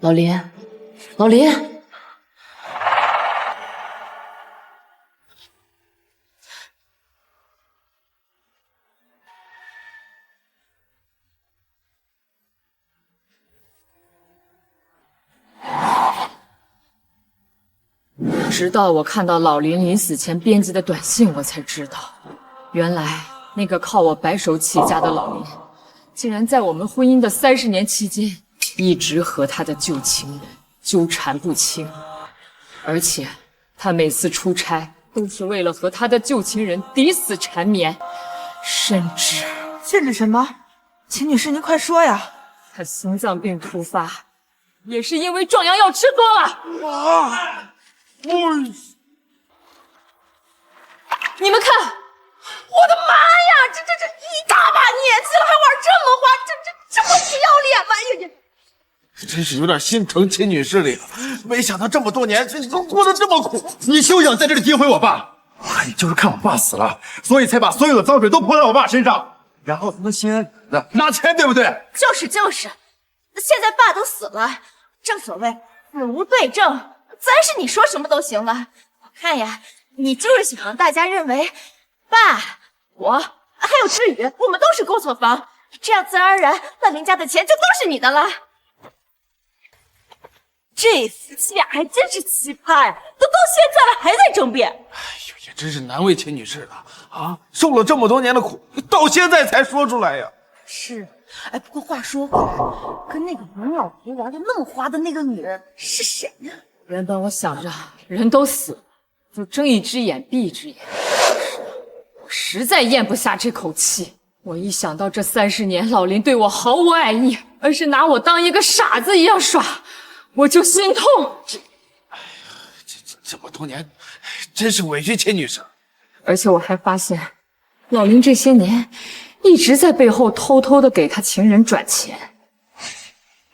老林，老林。直到我看到老林临死前编辑的短信，我才知道，原来那个靠我白手起家的老林，竟然在我们婚姻的30年期间，一直和他的旧情人纠缠不清，而且他每次出差都是为了和他的旧情人抵死缠绵，甚至什么？秦女士，您快说呀！他心脏病突发，也是因为壮阳药吃多了。你们看，我的妈呀！这一大把年纪了，还玩这么花，这么不要脸吗？呀！真是有点心疼秦女士了，没想到这么多年都过得这么苦。你休想在这里诋毁我爸！你就是看我爸死了，所以才把所有的脏水都泼在我爸身上，然后才能心安理得拿钱，对不对？就是，现在爸都死了，正所谓死无对证，自然是你说什么都行了。我看呀，你就是想让大家认为，爸、我还有志宇，我们都是勾错方，这样自然而然，那林家的钱就都是你的了。这夫妻俩还真是奇葩呀，都到现在了还在争辩。哎呦，也真是难为秦女士了啊！受了这么多年的苦，到现在才说出来呀。是，哎，不过话说回来，跟那个王老皮玩的那么花的那个女人是谁呀？原本我想着人都死了，就睁一只眼闭一只眼，我实在咽不下这口气。我一想到这30年老林对我毫无爱意，而是拿我当一个傻子一样耍，我就心痛。哎呀，这么多年，真是委屈秦女士。而且我还发现，老林这些年一直在背后偷偷的给他情人转钱。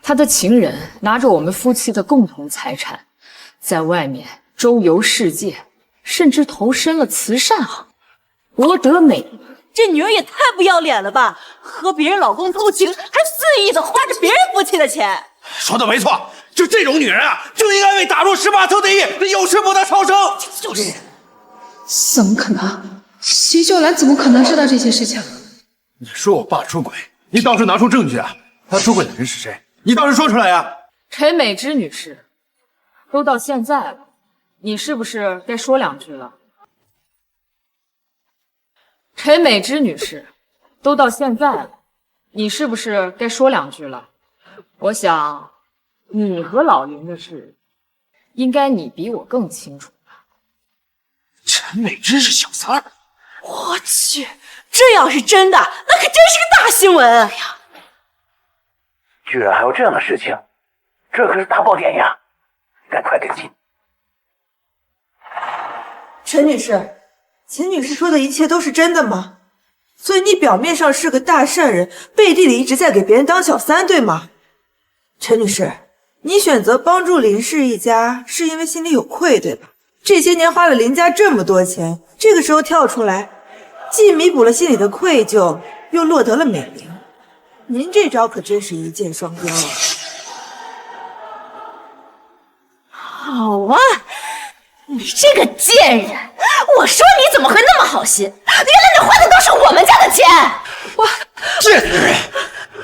他的情人拿着我们夫妻的共同财产，在外面周游世界，甚至投身了慈善行，博得美名。这女人也太不要脸了吧！和别人老公偷情，还肆意的花着别人夫妻的钱。说的没错，就这种女人啊，就应该被打入18层地狱，有时不得超生。就是。怎么可能？秦秀兰怎么可能知道这些事情？你说我爸出轨，你倒是拿出证据啊！他出轨的人是谁？你倒是说出来呀！陈美芝女士，都到现在了，你是不是该说两句了？陈美芝女士，都到现在了，你是不是该说两句了？我想，你和老林的事，应该你比我更清楚吧？陈美芝是小三儿，我去，这要是真的，那可真是个大新闻！哎呀，居然还有这样的事情，这可是大爆点呀！赶快跟进。陈女士，秦女士说的一切都是真的吗？所以你表面上是个大善人，背地里一直在给别人当小三，对吗？陈女士，你选择帮助林氏一家，是因为心里有愧，对吧？这些年花了林家这么多钱，这个时候跳出来，既弥补了心里的愧疚，又落得了美名。您这招可真是一箭双雕啊！好啊，你这个贱人！我说你怎么会那么好心？原来你花的都是我们家的钱！这女人，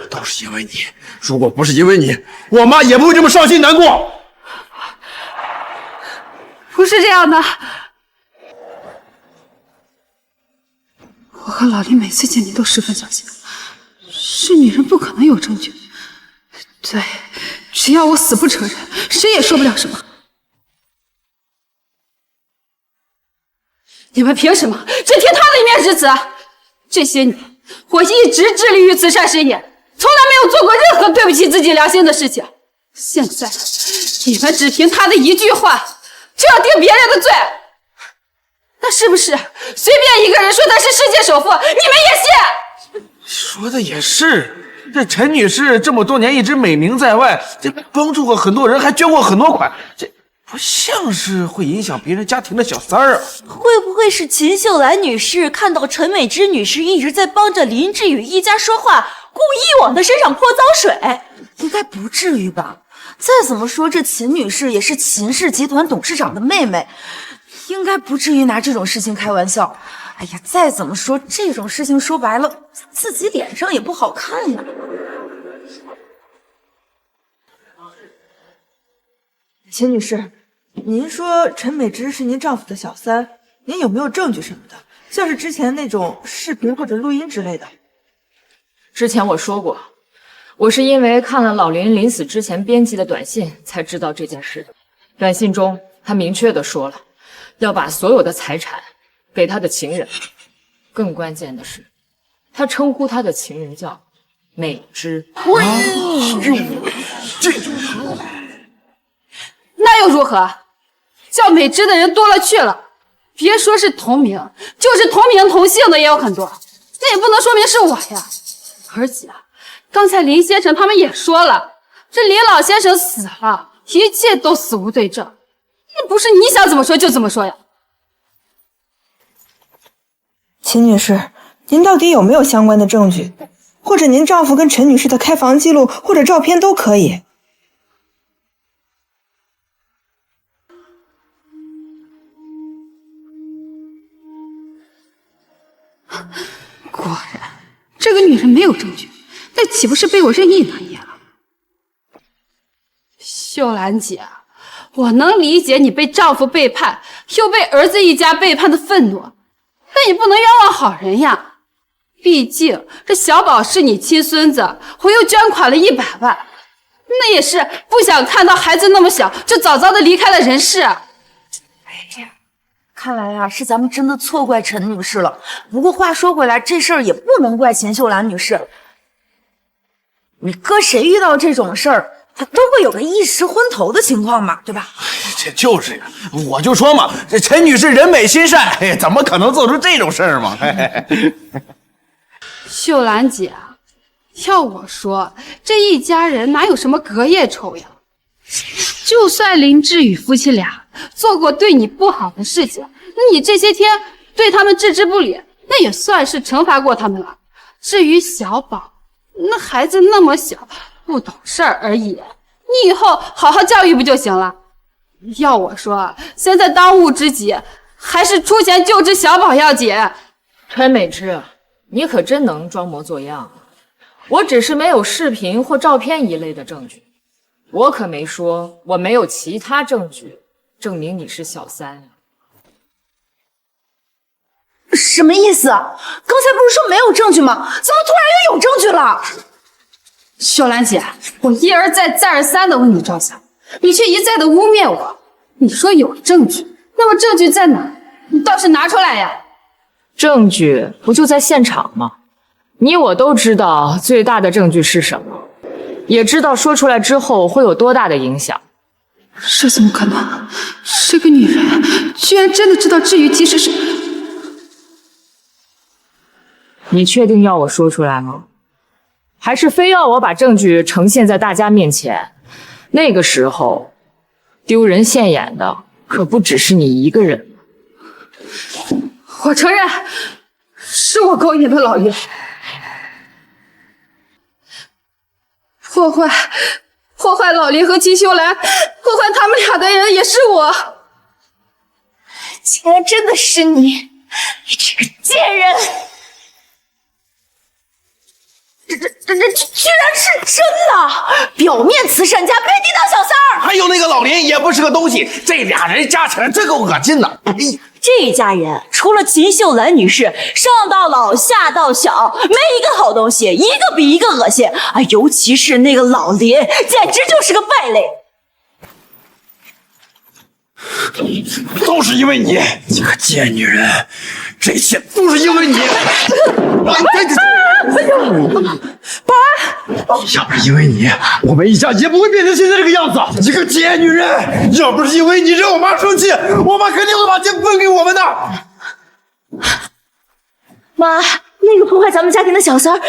都是因为你。如果不是因为你，我妈也不会这么伤心难过。不是这样的，我和老林每次见你都十分小心，是女人不可能有证据。对，只要我死不承认，谁也说不了什么。你们凭什么只听他的一面之词？这些年，我一直致力于慈善事业，从来没有做过任何对不起自己良心的事情。现在，你们只凭他的一句话，就要定别人的罪，那是不是随便一个人说他是世界首富，你们也信？说的也是，这陈女士这么多年一直美名在外，这帮助过很多人，还捐过很多款，这不像是会影响别人家庭的小三儿啊。会不会是秦秀兰女士看到陈美芝女士一直在帮着林志宇一家说话，故意往她身上泼脏水？应该不至于吧？再怎么说，这秦女士也是秦氏集团董事长的妹妹，应该不至于拿这种事情开玩笑。哎呀，再怎么说，这种事情说白了，自己脸上也不好看呀。秦女士，您说陈美芝是您丈夫的小三，您有没有证据什么的？像是之前那种视频或者录音之类的。之前我说过，我是因为看了老林临死之前编辑的短信才知道这件事的。短信中他明确的说了，要把所有的财产给他的情人。更关键的是，他称呼他的情人叫美芝。那又如何？叫美芝的人多了去了，别说是同名，就是同名同姓的也有很多，那也不能说明是我呀。而且刚才林先生他们也说了，这林老先生死了，一切都死无对证，那不是你想怎么说就怎么说呀。秦女士，您到底有没有相关的证据？或者您丈夫跟陈女士的开房记录或者照片都可以。果然，这个女人没有证据，那岂不是被我任意拿捏了？秀兰姐，我能理解你被丈夫背叛，又被儿子一家背叛的愤怒，但你不能冤枉好人呀！毕竟这小宝是你亲孙子，我又捐款了100万，那也是不想看到孩子那么小就早早的离开了人世。哎呀，看来啊，是咱们真的错怪陈女士了。不过话说回来，这事儿也不能怪秦秀兰女士。你搁谁遇到这种事儿，他都会有个一时昏头的情况嘛，对吧？这就是呀，我就说嘛，这陈女士人美心善，怎么可能做出这种事儿嘛？秀兰姐，要我说，这一家人哪有什么隔夜仇呀？就算林志宇夫妻俩做过对你不好的事情，你这些天对他们置之不理，那也算是惩罚过他们了。至于小宝，那孩子那么小，不懂事儿而已，你以后好好教育不就行了？要我说，现在当务之急还是出钱救治小宝要紧。陈美芝，你可真能装模作样啊！我只是没有视频或照片一类的证据，我可没说我没有其他证据证明你是小三呀。什么意思？刚才不是说没有证据吗？怎么突然又有证据了？秀兰姐，我一而再再而三的问你照相，你却一再的污蔑我。你说有证据，那么证据在哪？你倒是拿出来呀！证据不就在现场吗？你我都知道最大的证据是什么，也知道说出来之后会有多大的影响。这怎么可能？这个女人居然真的知道至于其实是……你确定要我说出来吗？还是非要我把证据呈现在大家面前？那个时候，丢人现眼的可不只是你一个人。我承认，是我勾引的老爷，祸害老林和秦秀兰，祸害他们俩的人也是我。竟然真的是你，你这个贱人！这居然是真的！表面慈善家，背地当小三儿。还有那个老林也不是个东西，这俩人加起来真够恶心的。这一家人除了秦秀兰女士，上到老下到小，没一个好东西，一个比一个恶心啊！尤其是那个老林，简直就是个败类。都是因为你，你个贱女人！这一切都是因为你！保安，要不是因为你，我们一家也不会变成现在这个样子。你个贱女人！要不是因为你惹我妈生气，我妈肯定会把钱分给我们的。妈，那个破坏咱们家庭的小三儿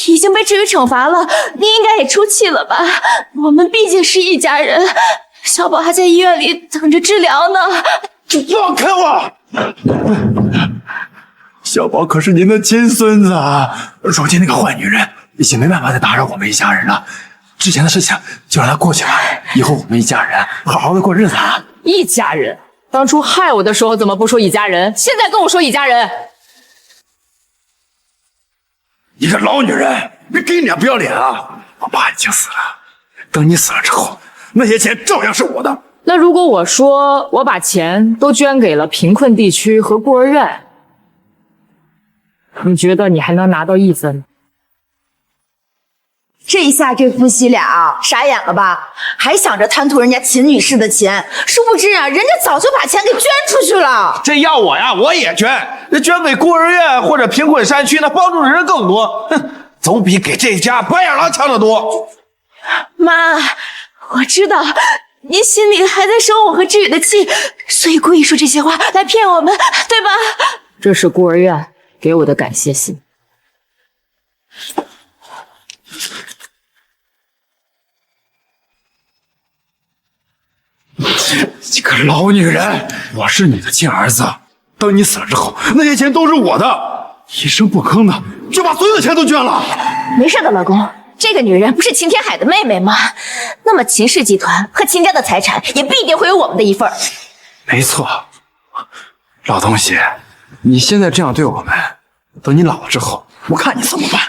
已经被治愈惩罚了，你应该也出气了吧？我们毕竟是一家人，小宝还在医院里等着治疗呢。放开我！小宝可是您的亲孙子啊！如今那个坏女人已经没办法再打扰我们一家人了，之前的事情就让她过去吧。以后我们一家人好好的过日子啊！一家人？当初害我的时候怎么不说一家人？现在跟我说一家人？你个老女人，你给脸不要脸啊！我爸已经死了，等你死了之后，那些钱照样是我的。那如果我说我把钱都捐给了贫困地区和孤儿院，你觉得你还能拿到1分？这下这夫妻俩傻眼了吧？还想着贪图人家秦女士的钱，殊不知啊，人家早就把钱给捐出去了。这要我呀，我也捐，捐给孤儿院或者贫困山区，那帮助的人更多，总比给这家白眼狼强得多。妈，我知道您心里还在生我和志宇的气，所以故意说这些话来骗我们，对吧？这是孤儿院给我的感谢信。你个老女人！我是你的亲儿子，等你死了之后，那些钱都是我的，一声不吭的就把所有的钱都捐了。没事的，老公，这个女人不是秦天海的妹妹吗？那么秦氏集团和秦家的财产也必定会有我们的一份。没错，老东西，你现在这样对我们，等你老了之后，我看你怎么办。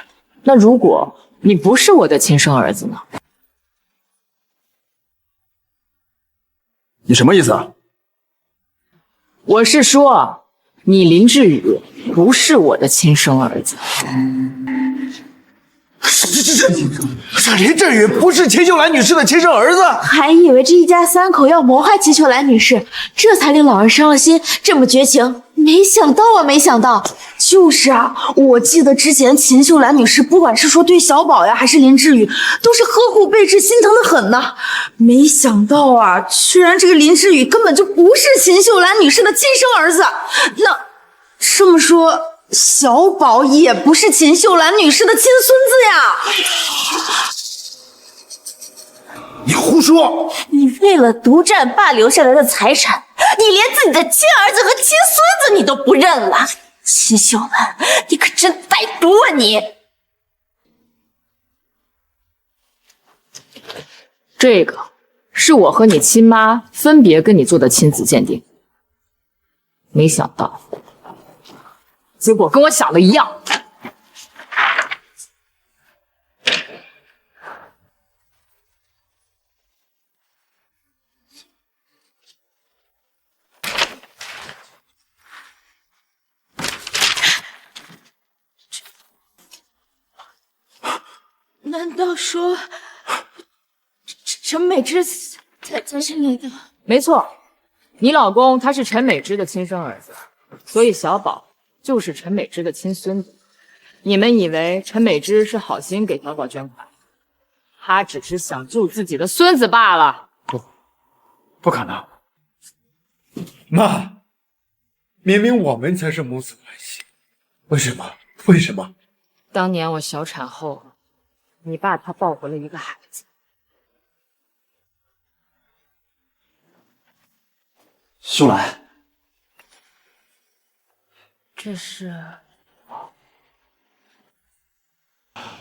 那如果你不是我的亲生儿子呢？你什么意思啊？我是说，你林志宇不是我的亲生儿子。这林志宇不是秦秀兰女士的亲生儿子？还以为这一家3口要谋害秦秀兰女士，这才令老儿伤了心，这么绝情。没想到啊，没想到！就是啊，我记得之前秦秀兰女士不管是说对小宝呀，还是林志宇，都是呵护备至，心疼的很呢。没想到啊，居然这个林志宇根本就不是秦秀兰女士的亲生儿子。那这么说，小宝也不是秦秀兰女士的亲孙子呀？你胡说！你为了独占爸留下来的财产，你连自己的亲儿子和亲孙子你都不认了。秦秀兰，你可真歹毒啊你！这个是我和你亲妈分别跟你做的亲子鉴定，没想到结果跟我想的一样。难道说陈美芝才是你的？没错，你老公他是陈美芝的亲生儿子，所以小宝就是陈美芝的亲孙子。你们以为陈美芝是好心给小宝捐款，她只是想救自己的孙子罢了。不可能！妈，明明我们才是母子关系，为什么？为什么？当年我小产后，你爸他抱回了一个孩子。秀兰，这是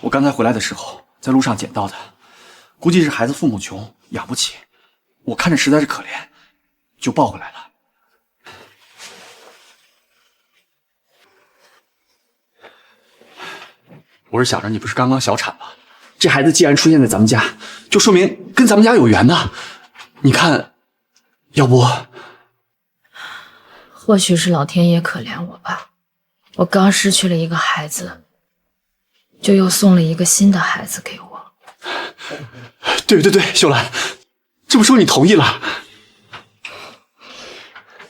我刚才回来的时候在路上捡到的，估计是孩子父母穷养不起，我看着实在是可怜，就抱回来了。我是想着你不是刚刚小产吗？这孩子既然出现在咱们家，就说明跟咱们家有缘呐。你看，要不……或许是老天爷可怜我吧，我刚失去了一个孩子，就又送了一个新的孩子给我。对，秀兰，这么说你同意了？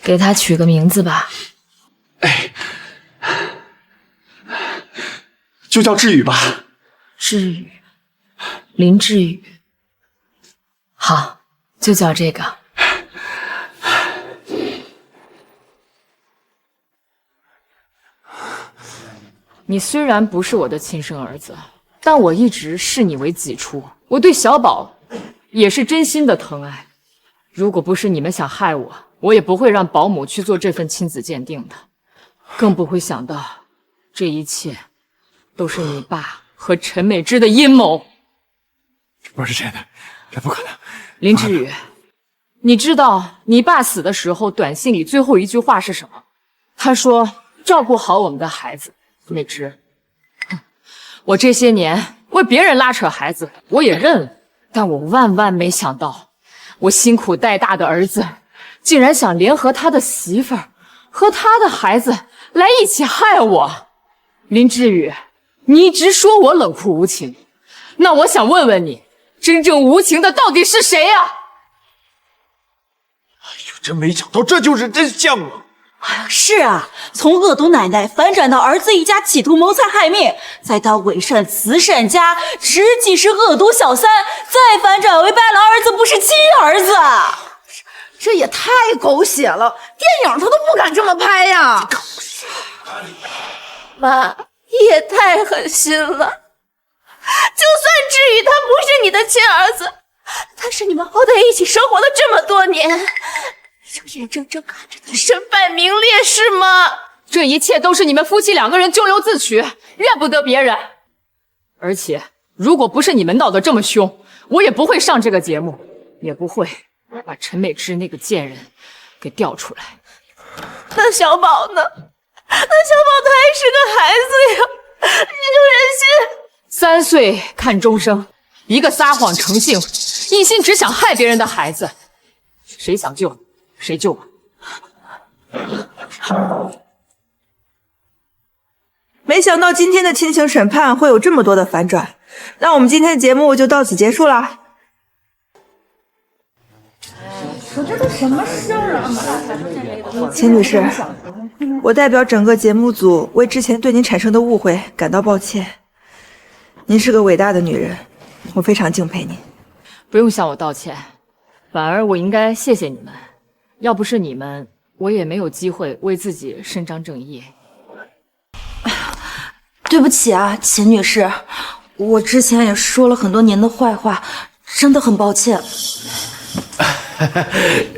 给他取个名字吧。就叫志宇吧。志宇，林志宇。好，就叫这个。你虽然不是我的亲生儿子，但我一直视你为己出。我对小宝也是真心的疼爱。如果不是你们想害我，我也不会让保姆去做这份亲子鉴定的，更不会想到这一切都是你爸和陈美芝的阴谋。不是真的，这不可能。林志宇，你知道你爸死的时候短信里最后一句话是什么？他说照顾好我们的孩子。美芝，我这些年为别人拉扯孩子我也认了，但我万万没想到，我辛苦带大的儿子竟然想联合他的媳妇儿和他的孩子来一起害我。林志宇，你一直说我冷酷无情，那我想问问你，真正无情的到底是谁呀？真没想到这就是真相啊！是啊，从恶毒奶奶反转到儿子一家企图谋财害命，再到伪善慈善家，实际是恶毒小三，再反转为白狼儿子不是亲儿子，这也太狗血了！电影他都不敢这么拍呀！妈，你也太狠心了！就算志宇他不是你的亲儿子，但是你们好歹一起生活了这么多年。就眼睁睁看着他身败名裂是吗？这一切都是你们夫妻两个人咎由自取，怨不得别人。而且，如果不是你们闹得这么凶，我也不会上这个节目，也不会把陈美芝那个贱人给调出来。那小宝呢？那小宝他还是个孩子呀，你就忍心？ 3岁看终生，一个撒谎成性，一心只想害别人的孩子，谁想救谁救吧。没想到今天的亲情审判会有这么多的反转，那我们今天的节目就到此结束啦。我这都什么事儿啊？秦女士，我代表整个节目组为之前对您产生的误会感到抱歉。您是个伟大的女人，我非常敬佩您。不用向我道歉，反而我应该谢谢你们。要不是你们，我也没有机会为自己伸张正义。对不起啊，秦女士，我之前也说了很多您的坏话，真的很抱歉。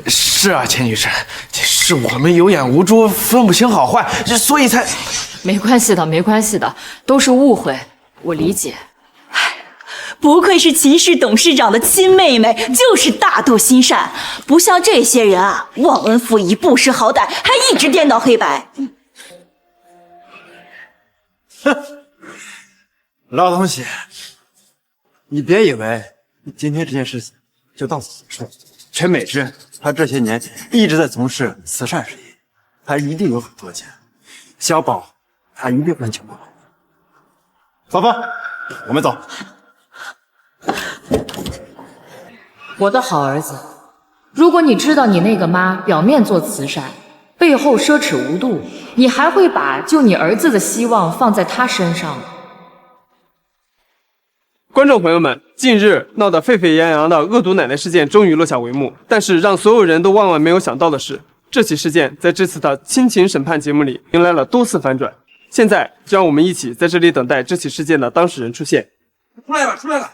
是啊，钱女士，是我们有眼无珠，分不清好坏，所以才……没关系的，没关系的，都是误会，我理解。不愧是秦氏董事长的亲妹妹，就是大度心善，不像这些人啊，忘恩负义，不识好歹，还一直颠倒黑白。哼，老东西，你别以为今天这件事情就到此结束。陈美芝，她这些年一直在从事慈善事业，她一定有很多钱。小宝，他一定会救我。芳芳，我们走。我的好儿子，如果你知道你那个妈表面做慈善，背后奢侈无度，你还会把救你儿子的希望放在他身上吗？观众朋友们，近日闹得沸沸扬扬的恶毒奶奶事件终于落下帷幕，但是让所有人都万万没有想到的是，这起事件在这次的亲情审判节目里迎来了多次反转。现在就让我们一起在这里等待这起事件的当事人出现。出来吧，出来吧！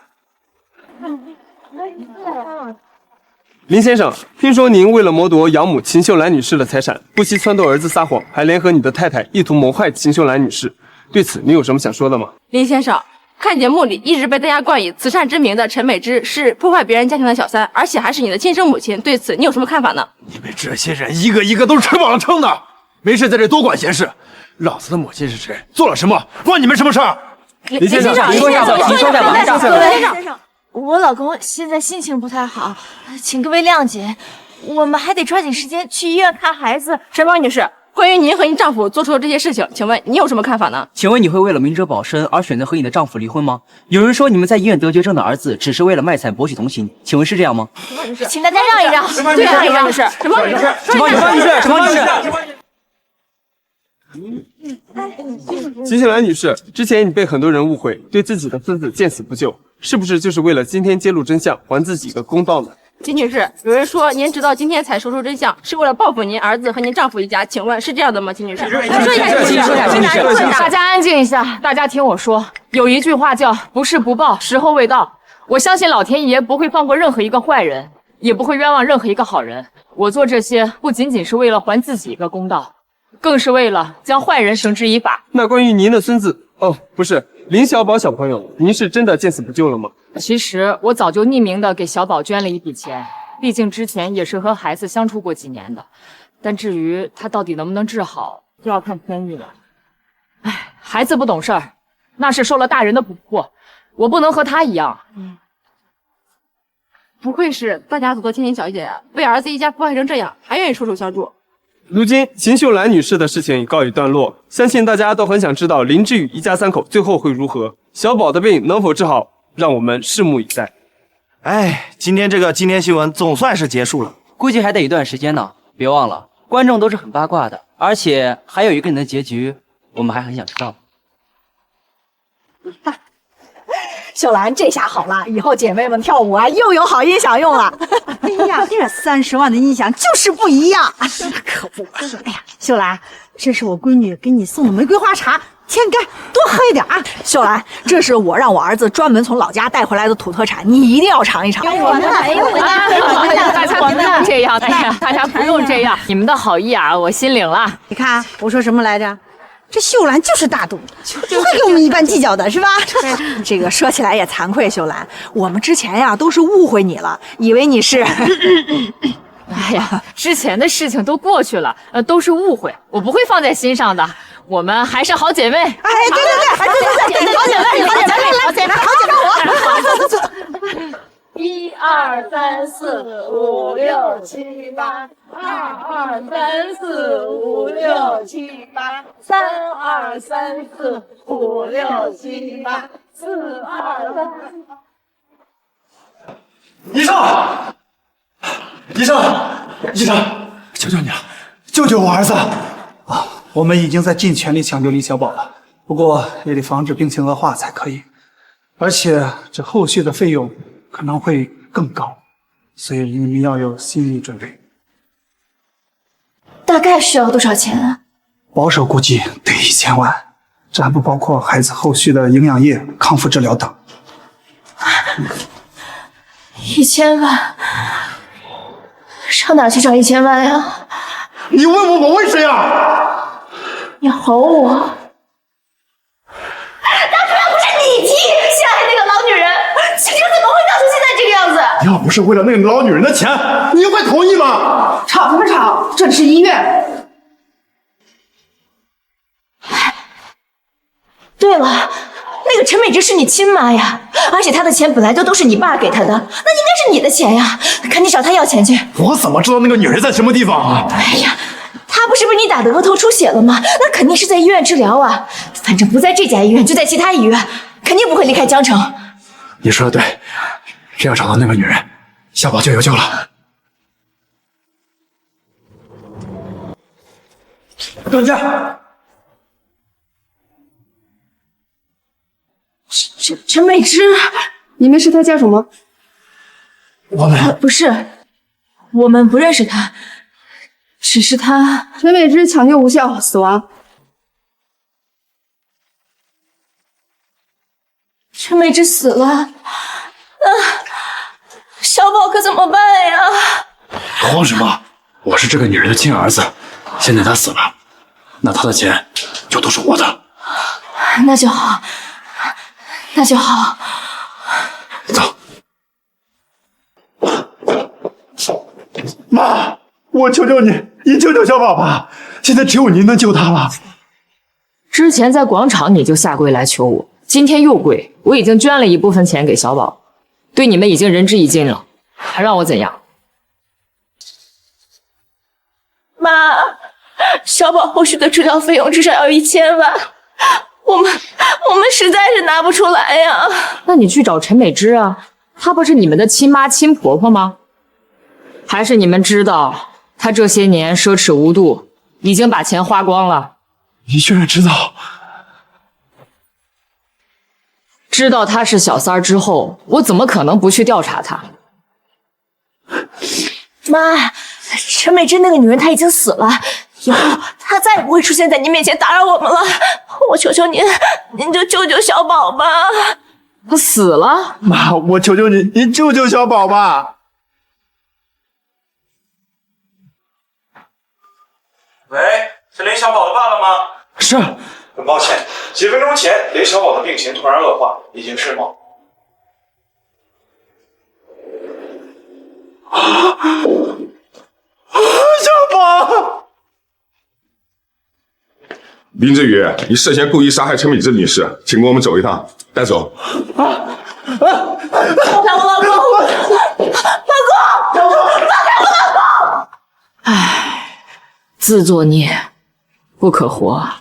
林先生，听说您为了谋夺养母秦秀兰女士的财产，不惜撺掇儿子撒谎，还联合你的太太意图谋害秦秀兰女士，对此你有什么想说的吗？林先生，看节目里一直被大家冠以慈善之名的陈美芝是破坏别人家庭的小三，而且还是你的亲生母亲，对此你有什么看法呢？你们这些人一个一个都是吃饱了撑的，没事在这多管闲事。老子的母亲是谁，做了什么，关你们什么事儿？林先生，您说下吧，您说下吧，林先生，我老公现在心情不太好，请各位谅解，我们还得抓紧时间去医院看孩子。沈芳女士，关于您和您丈夫做出的这些事情，请问你有什么看法呢？请问你会为了明哲保身而选择和你的丈夫离婚吗？有人说你们在医院得绝症的儿子只是为了卖惨博取同情，请问是这样吗？请大家让一让，对啊，沈芳女士，沈芳女士，沈芳女士，沈芳女士。秦秀兰女士，之前你被很多人误会，对自己的孙子见死不救，是不是就是为了今天揭露真相，还自己一个公道呢？秦女士，有人说您直到今天才说出真相，是为了报复您儿子和您丈夫一家，请问是这样的吗？秦女士，说一下，大家安静一下，大家听我说，有一句话叫不是不报，时候未到。我相信老天爷不会放过任何一个坏人，也不会冤枉任何一个好人。我做这些不仅仅是为了还自己一个公道，更是为了将坏人绳之以法。那关于您的孙子，哦，不是林小宝小朋友，您是真的见死不救了吗？其实我早就匿名的给小宝捐了一笔钱，毕竟之前也是和孩子相处过几年的。但至于他到底能不能治好，就要看天意了。哎，孩子不懂事儿，那是受了大人的蛊惑，我不能和他一样。不愧是大家族的千金小姐，被儿子一家迫害成这样，还愿意出手相助。如今秦秀兰女士的事情已告一段落，相信大家都很想知道林志宇一家三口最后会如何，小宝的病能否治好，让我们拭目以待。哎，今天这个今天新闻总算是结束了，估计还得一段时间呢。别忘了，观众都是很八卦的，而且还有一个人的结局，我们还很想知道。秀兰，这下好了，以后姐妹们跳舞啊又有好音响用了。哎呀，这30万的音响就是不一样，可不。哎呀，秀兰，这是我闺女给你送的玫瑰花茶，天干，多喝一点啊。秀兰，这是我让我儿子专门从老家带回来的土特产，你一定要尝一尝。大家不用这样，大家不用这样，你们的好意啊，我心领了。你看我说什么来着？这秀兰就是大度，不会跟我们一般计较的，是吧？这个说起来也惭愧，秀兰，我们之前呀都是误会你了，以为你是……哎呀，之前的事情都过去了，都是误会，我不会放在心上的。我们还是好姐妹。哎，对，好姐妹，好姐妹，我。1、2、3、4、5、6、7、8，2、2、3、4、5、6、7、8，3、2、3、4、5、6、7、8，4、2、3。医生，求求你了，救救我儿子！我们已经在尽全力抢救李小宝了，不过也得防止病情恶化才可以，而且这后续的费用可能会更高，所以你们要有心理准备。大概需要多少钱啊？保守估计得1000万，这还不包括孩子后续的营养液、康复治疗等。1000万，上哪去找1000万呀？你问我问谁啊？你吼我！当初要不是你提陷害那个老女人，秦城怎么会闹成现在这个样子？要不是为了那个老女人的钱，你会同意吗？吵什么吵？这里是医院。对了，那个陈美芝是你亲妈呀，而且她的钱本来都是你爸给她的，那应该是你的钱呀，赶紧找她要钱去。我怎么知道那个女人在什么地方啊？哎呀，她不是被你打得额头出血了吗？那肯定是在医院治疗啊，反正不在这家医院就在其他医院，肯定不会离开江城。你说的对，只要找到那个女人，小宝就有救了。等下。陈美芝，你们是她家属吗？我们不是，我们不认识她，只是她陈美芝抢救无效死亡。陈美芝死了，小宝可怎么办呀？慌什么？我是这个女人的亲儿子，现在她死了，那她的钱就都是我的。那就好。那就好。走。妈，我求求你，你救救小宝吧！现在只有您能救他了。之前在广场你就下跪来求我，今天又跪，我已经捐了一部分钱给小宝，对你们已经仁至义尽了，还让我怎样？妈，小宝后续的治疗费用至少要1000万。我们实在是拿不出来呀。那你去找陈美芝啊，她不是你们的亲妈亲婆婆吗？还是你们知道她这些年奢侈无度，已经把钱花光了？你居然知道？知道她是小三儿之后，我怎么可能不去调查她？妈，陈美芝那个女人她已经死了，以后她再也不会出现在您面前打扰我们了。我求求您，您就救救小宝吧。她死了？妈，我求求你，你救救小宝吧。喂，是林小宝的爸爸吗？是。很抱歉，几分钟前林小宝的病情突然恶化，已经失梦。小宝！林志宇，你涉嫌故意杀害陈美芝女士，请跟我们走一趟，带走。放开我老公！老公！放开我老公！唉，自作孽不可活啊。